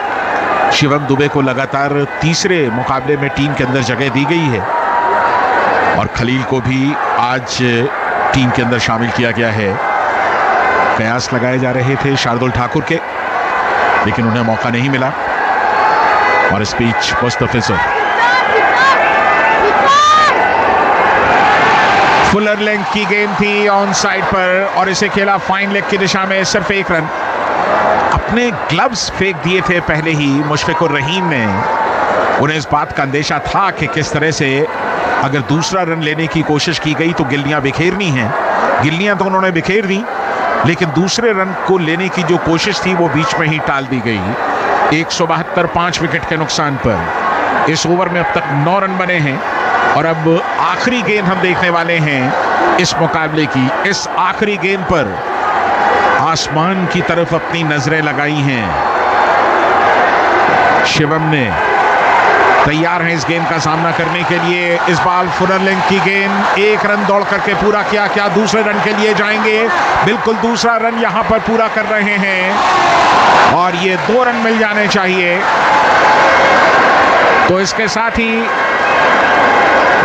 शिवम दुबे को लगातार तीसरे मुकाबले में टीम के अंदर जगह दी गई है और खलील को भी आज टीम के अंदर शामिल किया गया है। कयास लगाए जा रहे थे शार्दुल ठाकुर के, लेकिन उन्हें मौका नहीं मिला। और इस बीच मुस्तफिजुर फुलर लेंथ की गेंद थी ऑन साइड पर और इसे खेला फाइन लेग की दिशा में, सिर्फ 1 रन। अपने ग्लव्स फेंक दिए थे पहले ही मुशफिकुर रहीम ने। उन्हें इस बात का अंदेशा था कि किस तरह से अगर दूसरा रन लेने की कोशिश की गई तो गिल्लियां बिखेरनी हैं। गिल्लियां तो उन्होंने बिखेर दी, लेकिन दूसरे रन को लेने की जो कोशिश थी वो बीच में ही टाल दी गई। 172 5 विकेट के नुकसान पर इस ओवर में अब तक 9 रन बने हैं और अब आखिरी गेंद हम देखने वाले हैं इस मुकाबले की। इस आखिरी गेंद पर आसमान की तरफ अपनी नजरें लगाई हैं शिवम ने, तैयार हैं इस गेंद का सामना करने के लिए। इस बाल फुलरलिंग की गेंद, 1 रन दौड़ करके पूरा किया, क्या दूसरे रन के लिए जाएंगे? बिल्कुल दूसरा रन यहां पर पूरा कर रहे हैं और ये 2 रन मिल जाने चाहिए। तो इसके साथ ही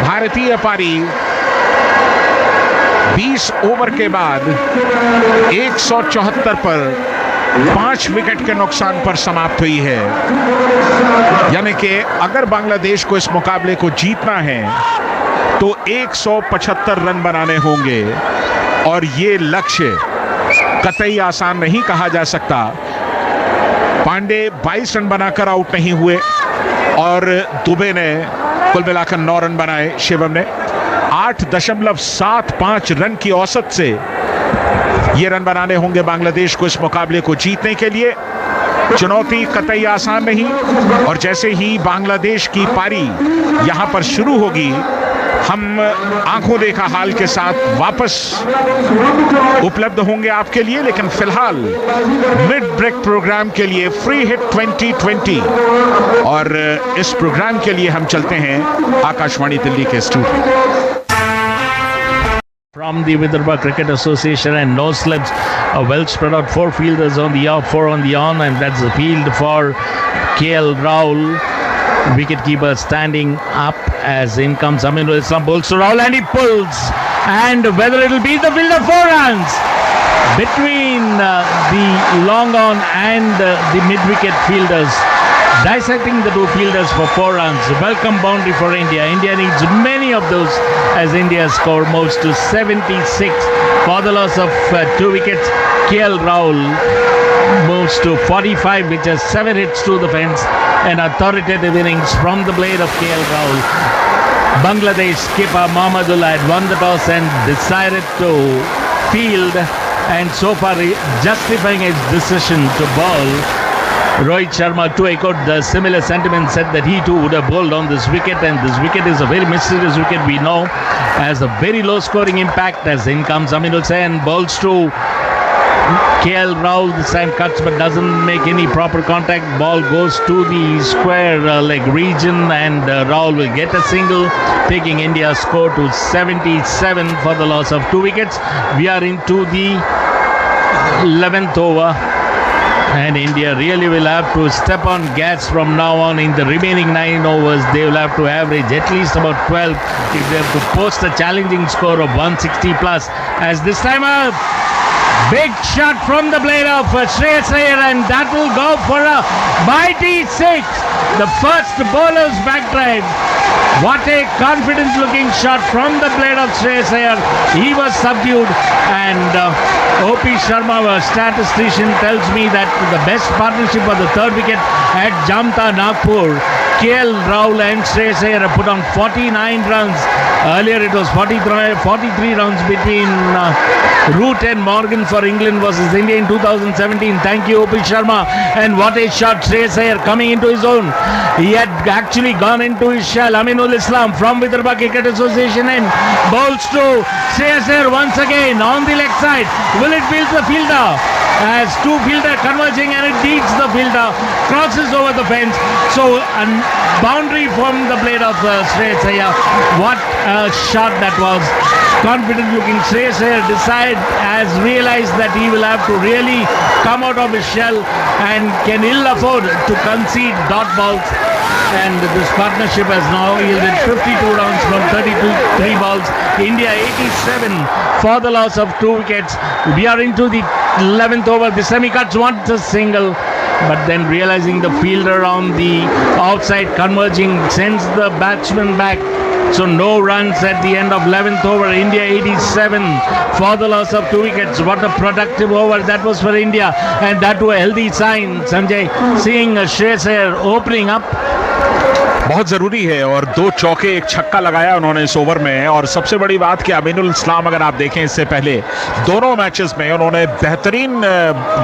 भारतीय पारी 20 ओवर के बाद 174 पर 5 विकेट के नुकसान पर समाप्त हुई है। यानी कि अगर बांग्लादेश को इस मुकाबले को जीतना है तो 175 रन बनाने होंगे और ये लक्ष्य कतई आसान नहीं कहा जा सकता। पांडे 22 रन बनाकर आउट नहीं हुए और दुबे ने कुल मिलाकर 9 रन बनाए। शिवम ने 8.75 रन की औसत से ये रन बनाने होंगे बांग्लादेश को इस मुकाबले को जीतने के लिए। चुनौती कतई आसान नहीं और जैसे ही बांग्लादेश की पारी यहां पर शुरू होगी हम आंखों देखा हाल के साथ वापस उपलब्ध होंगे आपके लिए। लेकिन फिलहाल मिड ब्रेक प्रोग्राम के लिए फ्री हिट 2020 और इस प्रोग्राम के लिए हम चलते हैं आकाशवाणी दिल्ली के studio.
From the Vidarbha Cricket Association, and no slips, well spread out 4 fielders on the off, 4 on the on, and that's the field for KL Rahul, wicketkeeper, standing up as in comes Aminul Islam, bowls to Rahul and he pulls, and whether it will be the field of 4 runs between the long on and the mid wicket fielders, dissecting the 2 fielders for 4 runs. Welcome boundary for India. India needs many of those as India score moves to 76 for the loss of 2 wickets. KL Rahul moves to 45, which has 7 hits to the fence. An authoritative innings from the blade of KL Rahul. Bangladesh skipper Mahmudullah had won the toss and decided to field, and so far justifying his decision to bowl. Rohit Sharma too echoed the similar sentiment, said that he too would have bowled on this wicket, and this wicket is a very mysterious wicket, we know, has a very low scoring impact as in comes Aminul Sen, bowls to KL Rahul, this time cuts but doesn't make any proper contact. Ball goes to the square leg region and Rahul will get a single, taking India's score to 77 for the loss of 2 wickets. We are into the 11th over. And India really will have to step on gas from now on. In the remaining 9 overs, they will have to average at least about 12 if they have to post a challenging score of 160 plus. As this time a big shot from the blade of Shreyas Iyer, and that will go for a mighty 6. The first bowler's backdrive. What a confident looking shot from the blade of Shreyas Iyer. He was subdued, and O.P. Sharma, a statistician, tells me that the best partnership for the 3rd wicket at Jamta Nagpur, KL Rahul and Shreyas Iyer have put on 49 runs. Earlier it was 43 runs between Root and Morgan for England versus India in 2017. Thank you, O.P. Sharma. And what a shot, Shreyas Iyer coming into his own. He had actually gone into his shell. Aminul Islam from Vidarbha Cricket Association and bowls to Shreyas Iyer once again on the leg side. Will it field the fielder? As 2 fielder converging, and it beats the fielder, crosses over the fence. So a boundary from the blade of Shreyas Iyer. What a shot that was. Confident looking Shreyas Iyer has realized that he will have to really come out of his shell and can ill afford to concede dot balls. And this partnership has now yielded 52 runs from 3 balls. India 87 for the loss of 2 wickets. We are into the 11th over. The semi-cuts wants a single, but then realizing the fielder on the outside converging sends the batsman back. So no runs at the end of 11th over. India 87 for the loss of 2 wickets. What a productive over that was for India, and that was a healthy sign. Sanjay, seeing Shreyas Iyer opening up
बहुत जरूरी है और 2 चौके 1 छक्का लगाया उन्होंने इस over में। और सबसे बड़ी बात कि अमीनुल इस्लाम अगर आप देखें इससे पहले दोनों मैचेस में उन्होंने बेहतरीन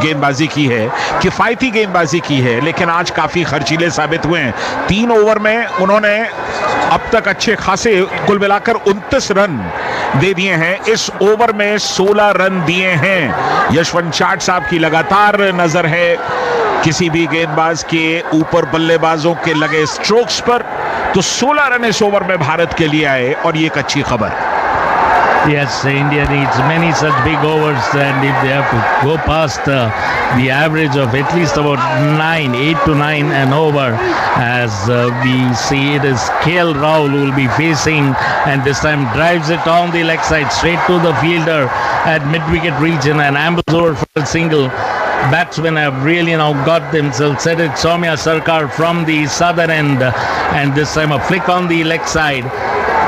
गेंदबाजी की है, किफायती गेंदबाजी की है, लेकिन आज काफी खर्चीले साबित हुए हैं। 3 ओवर में उन्होंने अब तक अच्छे खासे कुल मिलाकर 29 रन दे दिए हैं। इस ओवर में 16 रन दिए हैं। यशवंत चाट साहब की लगातार नजर है किसी भी गेंदबाज के ऊपर बल्लेबाजों के लगे स्ट्रोक्स पर, तो 16 रन इस ओवर में भारत के लिए आए और ये एक अच्छी खबर।
Yes, India needs many such big overs, and if they have to go past the average of at least about 8 to 9 and over, as we see it is KL Rahul who will be facing, and this time drives it on the leg side straight to the fielder at mid-wicket region and ambles over for a single. Batsmen have really now got themselves set it. Soumya Sarkar from the southern end, and this time a flick on the leg side.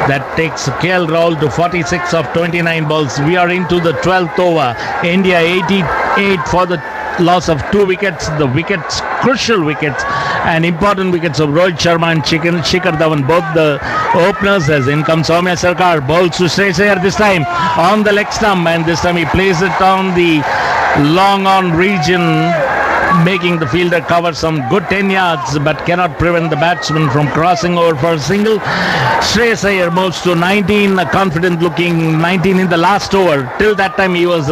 That takes KL Rahul to 46 of 29 balls. We are into the 12th over. India 88 for the loss of 2 wickets. The wickets, crucial wickets and important wickets of Rohit Sharma and Shikhar Dhawan, both the openers. As in comes Soumya Sarkar, bowls to Shreyas Iyer this time on the leg stump, and this time he plays it on the long on region, making the fielder cover some good 10 yards, but cannot prevent the batsman from crossing over for a single. Shreyas Iyer moves to 19, confident looking 19 in the last over. Till that time he was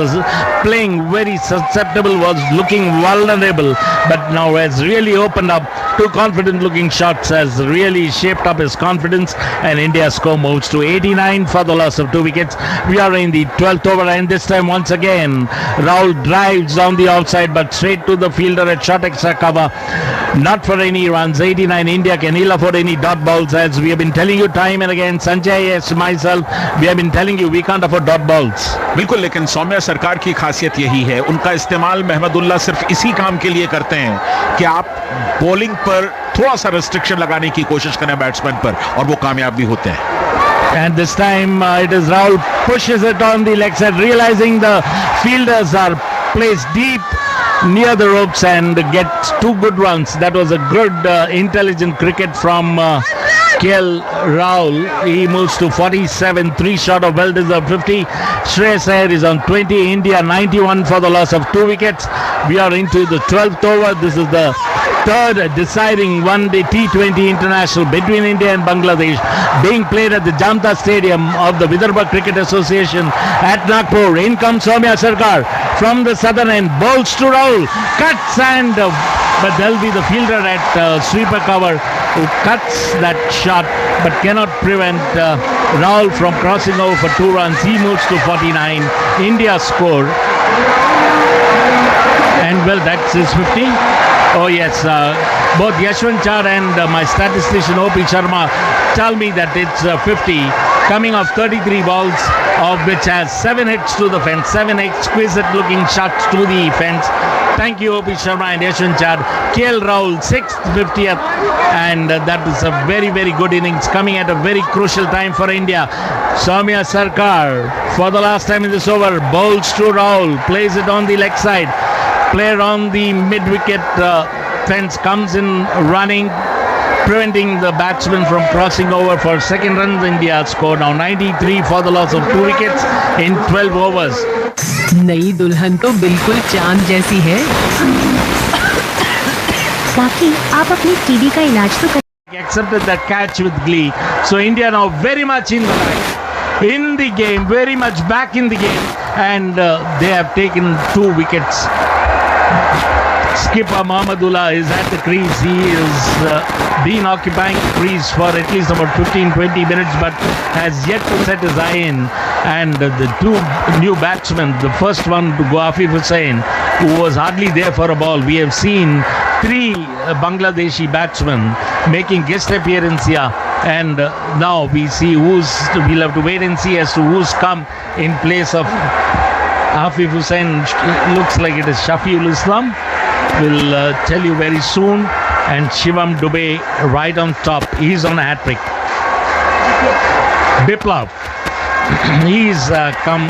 playing very susceptible, was looking vulnerable, but now has really opened up. 2 confident looking shots has really shaped up his confidence, and India's score moves to 89 for the loss of 2 wickets. We are in the 12th over, and this time once again Rahul drives down the outside but straight to the fielder at short extra cover. Not for any runs. 89. India can ill afford any dot balls, as we have been telling you time and again. Sanjay, yes, myself, we have been telling you we can't afford dot balls.
बिल्कुल, लेकिन सौम्या सरकार की खासियत यही है, उनका इस्तेमाल महमदुल्लाह सिर्फ इसी काम के लिए करते हैं कि आप बॉलिंग पर थोड़ा सा रेस्ट्रिक्शन लगाने की कोशिश करें बैट्समैन पर, और वो कामयाब भी होते हैं।
And this time it is Rahul pushes it on the leg side, realizing the fielders are placed deep near the ropes, and gets 2 good runs. That was a good intelligent cricket from KL Rahul. He moves to 47, 3 short of well-deserved 50. Shreyas Iyer is on 20. India 91 for the loss of 2 wickets. We are into the 12th over. This is the 3rd deciding one-day T20 international between India and Bangladesh, being played at the Jamta Stadium of the Vidarbha Cricket Association at Nagpur. In comes Soumya Sarkar from the southern end, bowls to Rahul, cuts, and but there'll be the fielder at sweeper cover who cuts that shot but cannot prevent Rahul from crossing over for 2 runs. He moves to 49. India score, and well, that's his 50. Oh yes, both Yashwant Char and my statistician O.P. Sharma tell me that it's 50, coming off 33 balls, of which has 7 hits to the fence, 7 exquisite looking shots to the fence. Thank you O.P. Sharma and Yashwant Char. KL Rahul 6th, 50th, and that is a very, very good innings coming at a very crucial time for India. Soumya Sarkar for the last time in this over, bowls to Rahul, plays it on the leg side. Player on the mid-wicket fence comes in running, preventing the batsman from crossing over for second runs. India score now 93 for the loss of 2 wickets in 12 overs.
नई दुल्हन तो बिल्कुल चांद जैसी है।
काकी, आप अपनी टीबी का इलाज तो
Accepted that catch with glee. So India now very much in the game, very much back in the game, and they have taken 2 wickets. Skipper Mahmudullah is at the crease. He has been occupying the crease for at least about 15-20 minutes, but has yet to set his eye in. And the 2 new batsmen, the first one to go, Afif Hussain, who was hardly there for a ball. We have seen 3 Bangladeshi batsmen making guest appearance here, and now we see we'll have to wait and see as to who's come in place of Afif Hussain. Looks like it is Shafiul Islam. We'll tell you very soon. And Shivam Dube right on top. He's on a hat-trick. Biplav, he's come.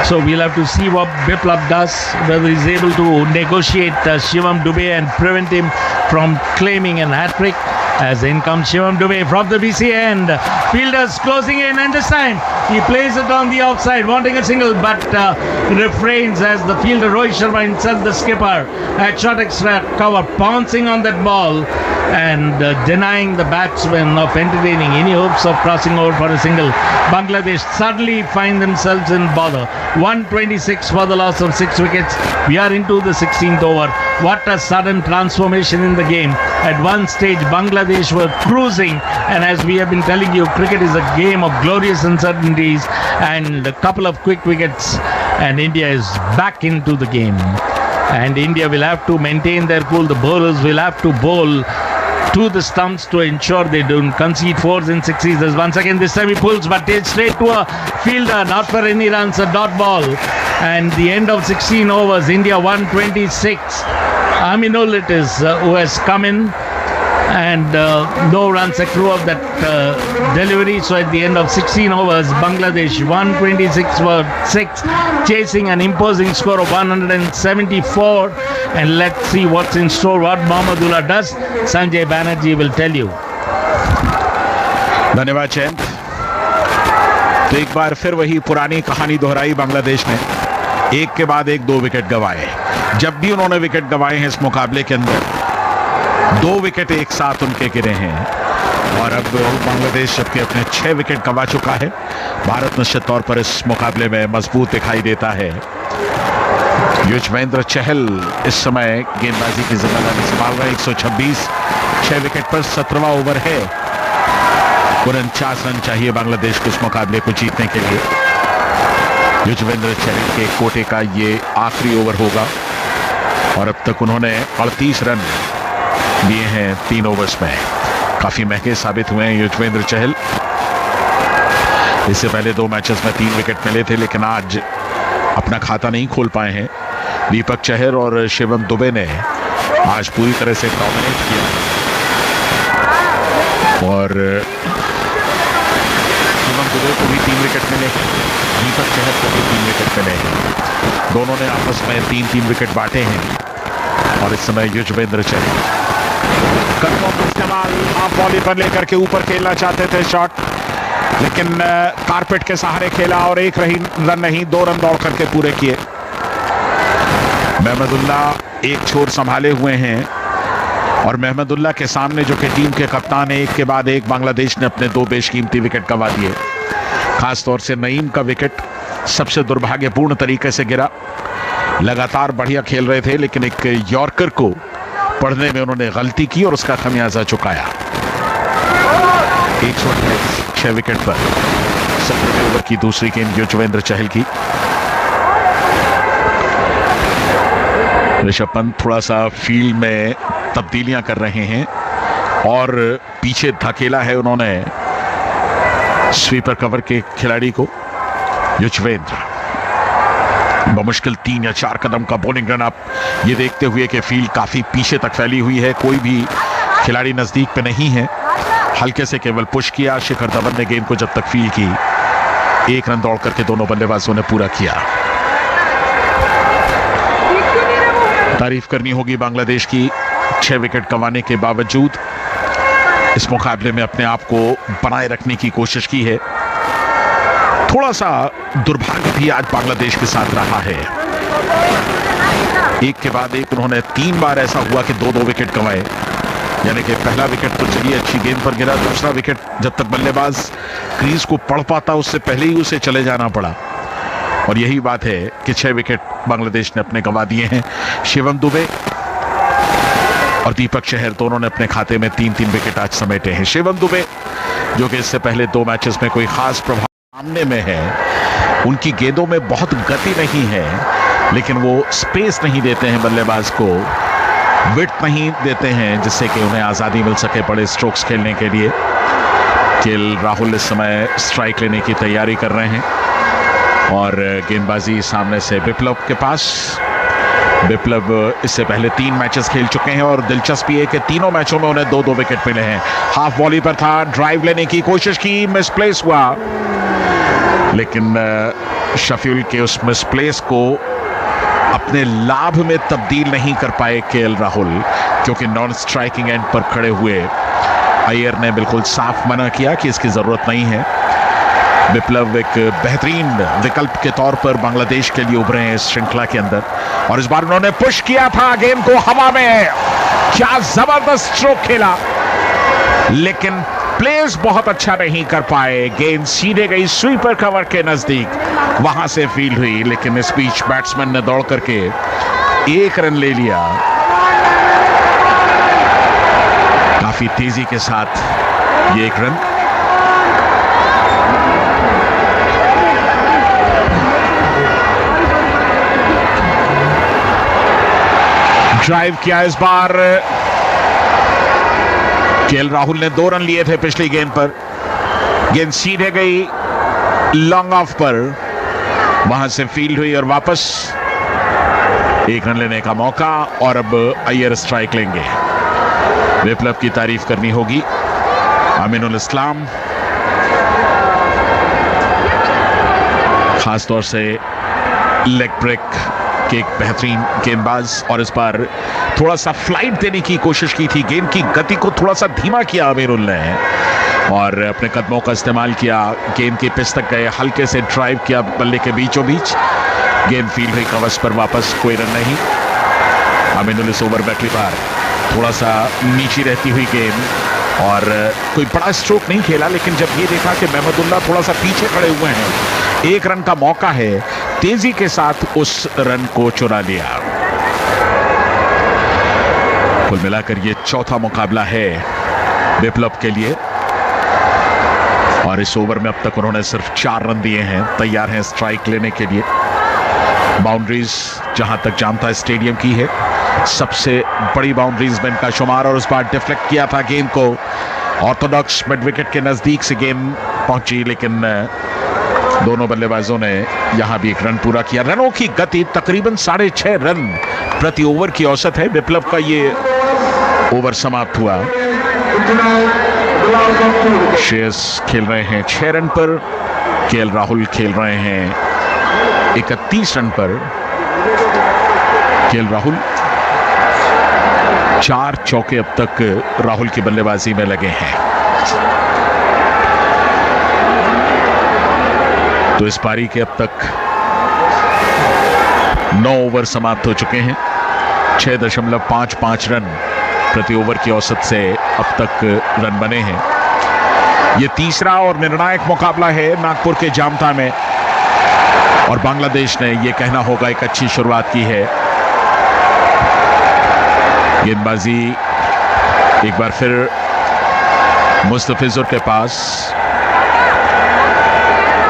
So we'll have to see what Biplav does, whether he's able to negotiate Shivam Dube and prevent him from claiming an hat-trick. as in comes Shivam Dube from the BC end. Fielders closing in, and this time he plays it on the outside, wanting a single, but refrains as the fielder Rohit Sharma himself, the skipper, at short extra cover, pouncing on that ball and denying the batsman of entertaining any hopes of crossing over for a single. Bangladesh suddenly find themselves in bother. 126 for the loss of 6 wickets. We are into the 16th over. What a sudden transformation in the game. At one stage, Bangladesh were cruising, and as we have been telling you, cricket is a game of glorious uncertainties, and a couple of quick wickets, and India is back into the game. And India will have to maintain their cool. The bowlers will have to bowl to the stumps to ensure they don't concede 4s and 6s. There's once again, this time he pulls, but it's straight to a fielder, not for any runs, a dot ball. And the end of 16 overs, India 126. Aminul it is who has come in, and no runs accrue of that delivery. So at the end of 16 overs, Bangladesh 126 for 6, chasing an imposing score of 174. And let's see what's in store, what Mahmudullah does. Sanjay Banerjee will tell you.
धन्यवाद जयंत। तो एक बार फिर वही पुरानी कहानी दोहराई बांग्लादेश ने, एक के बाद एक 2 विकेट गंवाए। जब भी उन्होंने विकेट गंवाए हैं इस मुकाबले के अंदर, 2 विकेट एक साथ उनके गिरे हैं। और अब बांग्लादेश जबकि अपने 6 विकेट गंवा चुका है, भारत निश्चित तौर पर इस मुकाबले में मजबूत दिखाई देता है। युजवेंद्र चहल इस समय गेंदबाजी की जिम्मेदारी संभाल रहे हैं। 126, 6 विकेट पर 17वां ओवर है। 49 रन चाहिए बांग्लादेश को इस मुकाबले को जीतने के लिए। युजवेंद्र चहल के कोटे का ये आखिरी ओवर होगा, और अब तक उन्होंने 38 रन दिए हैं 3 ओवर्स में। काफी महंगे साबित हुए हैं युजवेंद्र चहल। इससे पहले 2 मैचेस में 3 विकेट मिले थे, लेकिन आज अपना खाता नहीं खोल पाए हैं। दीपक चहर और शिवम दुबे ने आज पूरी तरह से डोमिनेट किया, और शिवम दुबे को भी 3 विकेट मिले, दीपक चहर को भी 3 विकेट मिले। दोनों ने आपस में 3-3 विकेट बांटे हैं। और इस समय युजवेंद्र चहल कदमों का इस्तेमाल हाफ वॉली पर लेकर के ऊपर खेलना चाहते थे शॉट, लेकिन कारपेट के सहारे खेला और 1 रन नहीं 2 रन दौड़ करके पूरे किए। महमदुल्लाह एक छोर संभाले हुए हैं, और महमदुल्लाह के सामने जो कि टीम के कप्तान है, एक के बाद एक बांग्लादेश ने अपने 2 बेशकीमती विकेट गंवा दिए। खासतौर से नईम का विकेट सबसे दुर्भाग्यपूर्ण तरीके से गिरा। लगातार बढ़िया खेल रहे थे, लेकिन एक यॉर्कर को पढ़ने में उन्होंने गलती की और उसका खमियाजा चुकाया। 128, 6 विकेट पर 17वें ओवर की दूसरी गेंद युजवेंद्र चहल की। ऋषभ पंत थोड़ा सा फील्ड में तब्दीलियां कर रहे हैं, और पीछे धकेला है उन्होंने स्वीपर कवर के खिलाड़ी को। युजवेंद्र बमुश्किल 3 या 4 कदम का बॉलिंग रन अप, ये देखते हुए कि फील्ड काफी पीछे तक फैली हुई है, कोई भी खिलाड़ी नजदीक पे नहीं है। हल्के से केवल पुश किया। शिखर धवन ने गेंद को जब तक फील्ड की, 1 रन दौड़ करके दोनों बल्लेबाजों ने पूरा किया। तारीफ करनी होगी बांग्लादेश की, 6 विकेट गंवाने के बावजूद इस मुकाबले में अपने आप को बनाए रखने की कोशिश की है। थोड़ा सा दुर्भाग्य भी आज बांग्लादेश के साथ रहा है। एक के बाद एक उन्होंने 3 बार ऐसा हुआ कि 2-2 विकेट गंवाए। यानी कि पहला विकेट तो चलिए अच्छी गेंद पर गिरा, दूसरा विकेट जब तक बल्लेबाज क्रीज को पढ़ पाता उससे पहले ही उसे चले जाना पड़ा। और यही बात है कि 6 विकेट बांग्लादेश ने अपने गंवा दिए हैं। शिवम दुबे और दीपक चहर दोनों ने अपने खाते में 3-3 विकेट आज समेटे हैं। शिवम दुबे जो कि इससे पहले 2 मैचेस में कोई खास प्रभाव सामने में है, उनकी गेंदों में बहुत गति नहीं है, लेकिन वो स्पेस नहीं देते हैं बल्लेबाज को, विड्थ नहीं देते हैं जिससे कि उन्हें आज़ादी मिल सके बड़े स्ट्रोक्स खेलने के लिए। केएल राहुल इस समय स्ट्राइक लेने की तैयारी कर रहे हैं, और गेंदबाजी सामने से विप्लव के पास। विप्लव इससे पहले 3 मैचेस खेल चुके हैं, और दिलचस्पी है कि तीनों मैचों में उन्हें 2-2 विकेट मिले हैं। हाफ वॉली पर था, ड्राइव लेने की कोशिश की, मिसप्लेस हुआ, लेकिन शफील के उस मिसप्लेस को अपने लाभ में तब्दील नहीं कर पाए केएल राहुल, क्योंकि नॉन स्ट्राइकिंग एंड पर खड़े हुए अय्यर ने बिल्कुल साफ मना किया कि इसकी जरूरत नहीं है। विप्लव एक बेहतरीन विकल्प के तौर पर बांग्लादेश के लिए उभरे हैं इस श्रृंखला के अंदर, और इस बार उन्होंने पुश किया था गेंद को हवा में। क्या जबरदस्त स्ट्रोक खेला, लेकिन प्लेस बहुत अच्छा नहीं कर पाए। गेंद सीधे गई स्वीपर कवर के नजदीक, वहां से फील्ड हुई, लेकिन इस बीच बैट्समैन ने दौड़ करके 1 रन ले लिया। काफी तेजी के साथ ये 1 रन। ड्राइव किया इस बार। केएल राहुल ने 2 रन लिए थे पिछली गेंद पर। गेंद सीधे गई लॉन्ग ऑफ पर, वहां से फील्ड हुई और वापस 1 रन लेने का मौका, और अब अय्यर स्ट्राइक लेंगे। विप्लव की तारीफ करनी होगी। अमीनुल इस्लाम खासतौर से लेग ब्रेक के एक बेहतरीन गेंदबाज, और इस बार थोड़ा सा फ्लाइट देने की कोशिश की थी। गेंद की गति को थोड़ा सा धीमा किया अमीरुल ने, और अपने कदमों का इस्तेमाल किया। गेंद के पिच तक गए, हल्के से ड्राइव किया बल्ले के बीचों बीच। गेंद फील्ड हुई कवच पर, वापस कोई रन नहीं। अमीनुल इस ओवर में अगली बार थोड़ा सा नीचे रहती हुई गेंद, और कोई बड़ा स्ट्रोक नहीं खेला, लेकिन जब ये देखा कि महमदुल्लाह थोड़ा सा पीछे खड़े हुए हैं, 1 रन का मौका है, तेजी के साथ उस रन को चुरा लिया। कुल मिलाकर ये चौथा मुकाबला है विप्लव के लिए, और इस ओवर में अब तक उन्होंने सिर्फ 4 रन दिए हैं। तैयार हैं स्ट्राइक लेने के लिए। बाउंड्रीज जहां तक जामता स्टेडियम की है, सबसे बड़ी बाउंड्रीज में इनका शुमार, और उस बार डिफ्लेक्ट किया था गेंद को। ऑर्थोडॉक्स मिड विकेट के नजदीक से गेंद पहुंची, लेकिन दोनों बल्लेबाजों ने यहां भी 1 रन पूरा किया। रनों की गति तकरीबन 6.5 रन प्रति ओवर की औसत है। विप्लव का ये ओवर समाप्त हुआ। श्रेयस खेल रहे हैं 6 रन पर, केएल राहुल खेल रहे हैं 31 रन पर। केएल राहुल 4 चौके अब तक राहुल की बल्लेबाजी में लगे हैं। तो इस पारी के अब तक 9 ओवर समाप्त हो चुके हैं। 6.55 रन प्रति ओवर की औसत से अब तक रन बने हैं। यह तीसरा और निर्णायक मुकाबला है नागपुर के जामता में, और बांग्लादेश ने यह कहना होगा एक अच्छी शुरुआत की है। गेंदबाजी एक बार फिर मुस्तफिजुर के पास।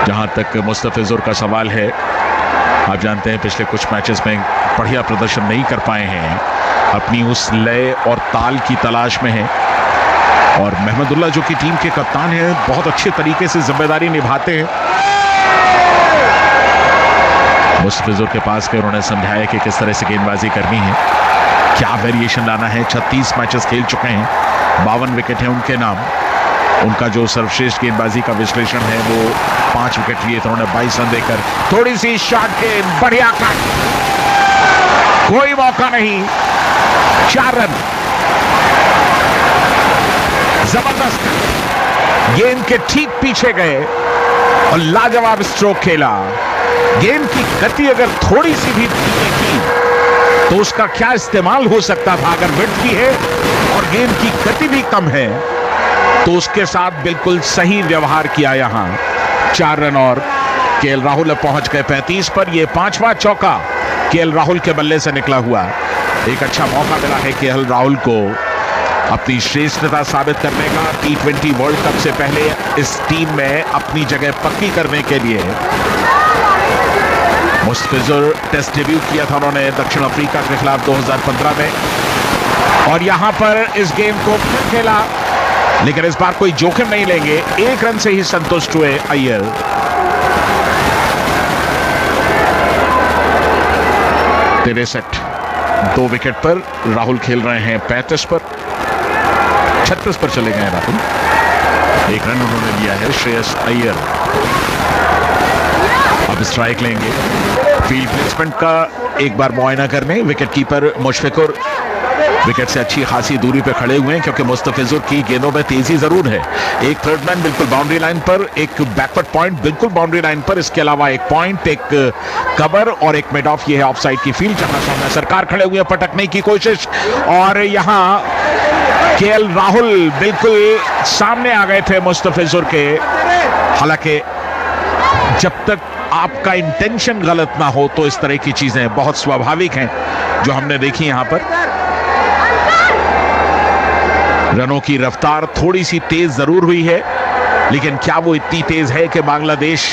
जहां तक मुस्तफिजुर का सवाल है, आप जानते हैं पिछले कुछ मैचेस में बढ़िया प्रदर्शन नहीं कर पाए हैं, अपनी उस लय और ताल की तलाश में है, और महमदुल्लाह जो कि टीम के कप्तान हैं, बहुत अच्छे तरीके से जिम्मेदारी निभाते हैं। मुस्तफिजुर के पास गए, उन्होंने समझाया कि किस तरह से गेंदबाजी करनी है, क्या वेरिएशन लाना है। 36 मैचेस खेल चुके हैं, 52 विकेट हैं उनके नाम। उनका जो सर्वश्रेष्ठ गेंदबाजी का विश्लेषण है वो 5 विकेट लिए थे उन्होंने 22 रन देकर। थोड़ी सी शॉट गेंद, बढ़िया कट, कोई मौका नहीं, 4 रन। जबरदस्त गेंद के ठीक पीछे गए और लाजवाब स्ट्रोक खेला। गेंद की गति अगर थोड़ी सी भी धीमी थी तो उसका क्या इस्तेमाल हो सकता था। अगर विड्थ की है और गेंद की गति भी कम है तो उसके साथ बिल्कुल सही व्यवहार किया। यहां 4 रन और केएल राहुल पहुंच गए 35 पर। यह 5वां चौका केएल राहुल के बल्ले से निकला हुआ। एक अच्छा मौका मिला है केएल राहुल को अपनी श्रेष्ठता साबित करने का। T20 वर्ल्ड कप से पहले इस टीम में अपनी जगह पक्की करने के लिए। मुस्तफिजुर टेस्ट डेब्यू किया था उन्होंने दक्षिण अफ्रीका के खिलाफ 2015 में, और यहां पर इस गेम को फिर खेला, लेकिन इस बार कोई जोखिम नहीं लेंगे। 1 रन से ही संतुष्ट हुए अय्यर। तिरसठ 2 विकेट पर राहुल खेल रहे हैं 35 पर, 36 पर चले गए राहुल। 1 रन उन्होंने लिया है श्रेयस अय्यर। अब स्ट्राइक लेंगे। फील्ड प्लेसमेंट का एक बार मुआयना करने विकेट कीपर मुशफिकुर विकेट से अच्छी खासी दूरी पे खड़े हुए हैं क्योंकि मुस्तफिजुर की गेंदों में तेजी जरूर है। एक थर्ड मैन बिल्कुल बाउंड्री लाइन पर, एक बैकवर्ड पॉइंट बिल्कुल बाउंड्री लाइन पर, इसके अलावा एक पॉइंट, एक कवर और एक मिड ऑफ। ये है ऑफ साइड की फील्ड। चन्ना सौम्या सरकार खड़े हुए पटकने की कोशिश और यहां केएल राहुल बिल्कुल सामने आ गए थे मुस्तफिजुर के। हालांकि जब तक आपका इंटेंशन गलत ना हो तो इस तरह की चीजें बहुत स्वाभाविक हैं जो हमने देखी यहां पर। रनों की रफ्तार थोड़ी सी तेज जरूर हुई है, लेकिन क्या वो इतनी तेज है कि बांग्लादेश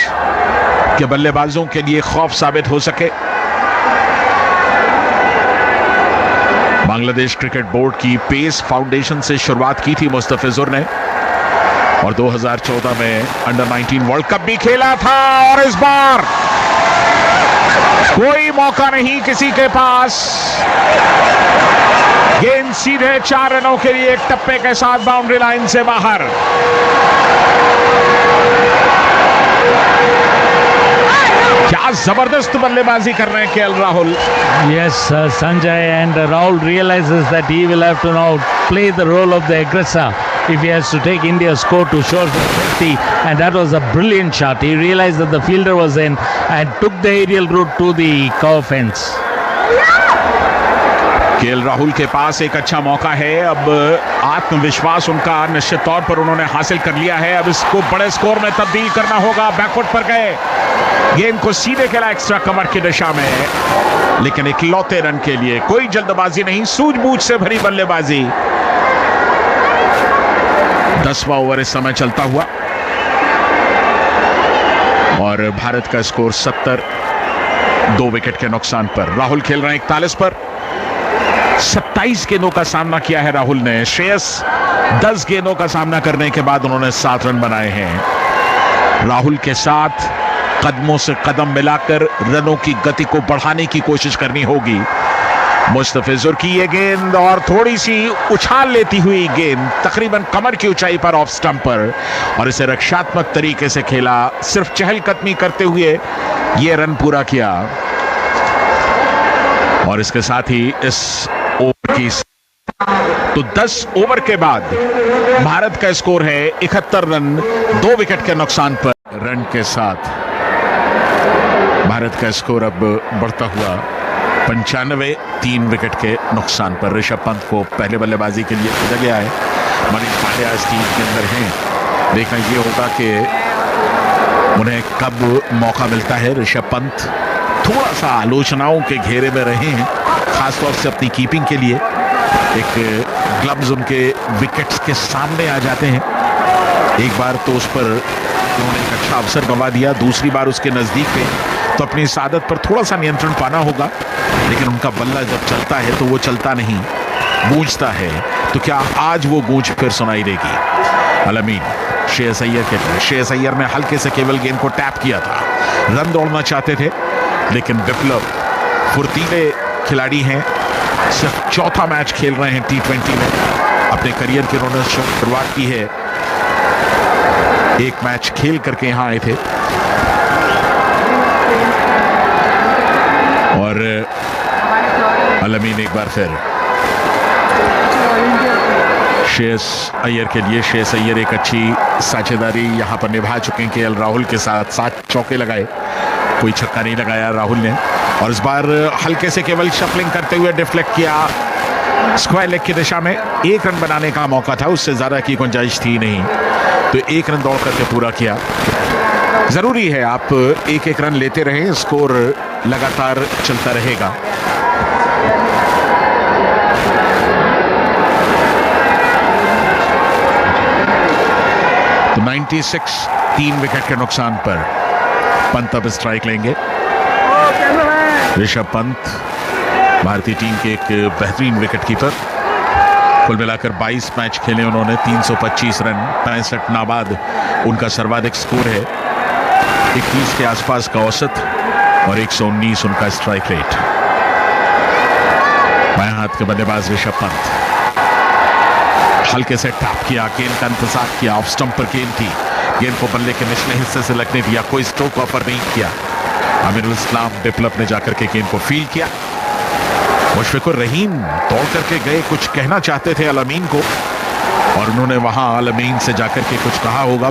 के बल्लेबाजों के लिए खौफ साबित हो सके। बांग्लादेश क्रिकेट बोर्ड की पेस फाउंडेशन से शुरुआत की थी मुस्तफिजुर ने और 2014 में अंडर 19 वर्ल्ड कप भी खेला था। और इस बार कोई मौका नहीं किसी के पास। गेंद सीधे 4 रनों के लिए एक टप्पे के साथ बाउंड्री लाइन से बाहर। क्या जबरदस्त बल्लेबाजी कर रहे हैं KL Rahul.
Yes, Sanjay, and Rahul realizes that he will have to now play the role of the aggressor if he has to take India's score to shore the safety, and that was a brilliant shot. He realized that the fielder was in and took the aerial route to the cover fence.
KL Rahul के पास एक अच्छा मौका है। अब आत्मविश्वास उनका निश्चित तौर पर उन्होंने हासिल कर लिया है। अब इसको बड़े स्कोर में तब्दील करना होगा। बैकफुट पर गए, गेंद को सीधे खेला एक्स्ट्रा कवर की दिशा में, लेकिन इकलौते रन के लिए कोई जल्दबाजी नहीं, सूझबूझ से भरी बल्लेबाजी। 10वां ओवर इस समय चलता हुआ और भारत का स्कोर 70, 2 विकेट के नुकसान पर। राहुल खेल रहे हैं 41 पर। 27 गेंदों का सामना किया है राहुल ने। श्रेयस 10 गेंदों का सामना करने के बाद उन्होंने 7 रन बनाए हैं। राहुल के साथ कदमों से कदम मिलाकर रनों की गति को बढ़ाने की कोशिश करनी होगी। मुस्तफिजुर की ये गेंद और थोड़ी सी उछाल लेती हुई गेंद तकरीबन कमर की ऊंचाई पर ऑफ स्टंप पर, और इसे रक्षात्मक तरीके से खेला। सिर्फ चहलकदमी करते हुए ये रन पूरा किया और इसके साथ ही इस ओवर की तो 10 ओवर के बाद भारत का स्कोर है 71 रन, 2 विकेट के नुकसान पर। रन के साथ भारत का स्कोर अब बढ़ता हुआ 95, 3 विकेट के नुकसान पर। ऋषभ पंत को पहले बल्लेबाजी के लिए भेजा गया है। मनीष पांड्या इस टीम के अंदर हैं। देखना ये होगा कि उन्हें कब मौका मिलता है। ऋषभ पंत थोड़ा सा आलोचनाओं के घेरे में रहे हैं, खासतौर से अपनी कीपिंग के लिए। एक ग्लव्स उनके विकेट्स के सामने आ जाते हैं। एक बार तो उस पर उन्होंने एक अच्छा अवसर गंवा दिया, दूसरी बार उसके नजदीक थे, तो अपनी इस आदत पर थोड़ा सा नियंत्रण पाना होगा। लेकिन उनका बल्ला जब चलता है तो वो चलता नहीं, गूंजता है। तो क्या आज वो गूंज फिर सुनाई देगी? अल-अमीन श्रेयस अय्यर के लिए। श्रेयस अय्यर ने हल्के से केवल गेंद को टैप किया था। रन दौड़ना चाहते थे, लेकिन विप्लव फुर्तीले खिलाड़ी हैं। सिर्फ 4था मैच खेल रहे हैं T20 में। अपने करियर की उन्होंने शुरुआत की है, एक मैच खेल करके यहां आए थे। और अल-अमीन एक बार फिर श्रेयस अय्यर के लिए। श्रेयस अय्यर एक अच्छी साझेदारी यहां पर निभा चुके हैं केएल राहुल के साथ। 7 चौके लगाए, कोई छक्का नहीं लगाया राहुल ने। और इस बार हल्के से केवल शफलिंग करते हुए डिफ्लेक्ट किया स्क्वायर लेग की दिशा में। 1 रन बनाने का मौका था, उससे ज्यादा की गुंजाइश थी नहीं, तो 1 रन दौड़ करके पूरा किया। जरूरी है आप 1-1 रन लेते रहें, स्कोर लगातार चलता रहेगा। तो 96, 3 विकेट के नुकसान पर पंत अब स्ट्राइक लेंगे। ऋषभ पंत भारतीय टीम के एक बेहतरीन विकेटकीपर। कुल मिलाकर 22 मैच खेले उन्होंने, 325 रन, 65 नाबाद उनका सर्वाधिक स्कोर है। 21 के आसपास का औसत और 119 उनका स्ट्राइक रेट। बाएं हाथ के बल्लेबाज ऋषभ पंत हल्के से टैप किया, गेंद का इंतजार किया। ऑफ स्टंप पर गेंद थी, गेंद को बल्ले के निचले हिस्से से लगने दिया, कोई स्ट्रोक ऑफर नहीं किया। आमिरुल इस्लाम विप्लव ने जाकर के गेंद को फील्ड किया। मुशफिकुर रहीम दौड़ करके गए, कुछ कहना चाहते थे अल अमीन को और उन्होंने वहां अल अमीन से जाकर के कुछ कहा होगा।